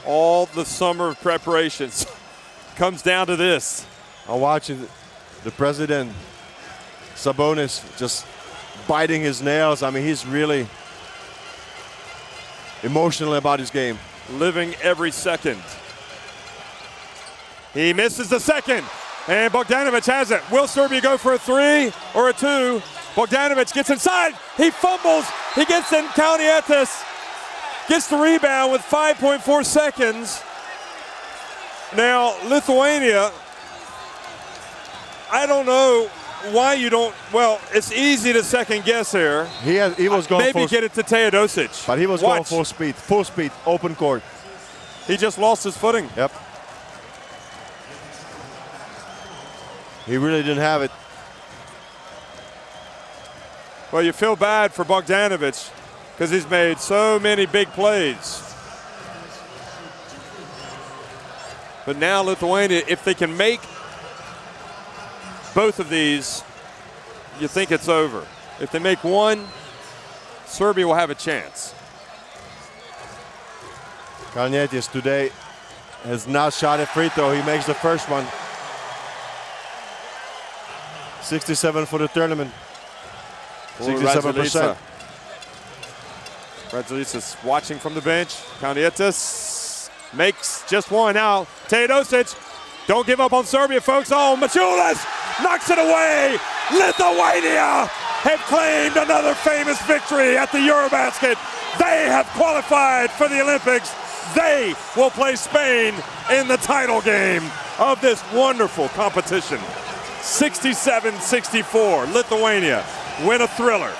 All the summer of preparations comes down to this. I'm watching the president, Sabonis, just biting his nails. I mean, he's really emotional about his game. Living every second. He misses the second, and Bogdanovic has it. Will Serbia go for a 3 or a 2? Bogdanovic gets inside. He fumbles. He gets in. Kalnietis gets the rebound with 5.4 seconds. Now, Lithuania, I don't know why you don't, well, it's easy to second guess here. He was going maybe get it to Teodosic. But he was going full speed, open court. He just lost his footing. Yep. He really didn't have it. Well, you feel bad for Bogdanovic because he's made so many big plays. But now Lithuania, if they can make both of these, you think it's over. If they make one, Serbia will have a chance. Kalnietis today has not shot a free throw. He makes the first one. 67 for the tournament. 67%. Radzulicic watching from the bench. Kaunietis makes just one now. Teodosic, don't give up on Serbia, folks. Oh, Mažić knocks it away. Lithuania have claimed another famous victory at the Eurobasket. They have qualified for the Olympics. They will play Spain in the title game of this wonderful competition. 67-64, Lithuania win a thriller.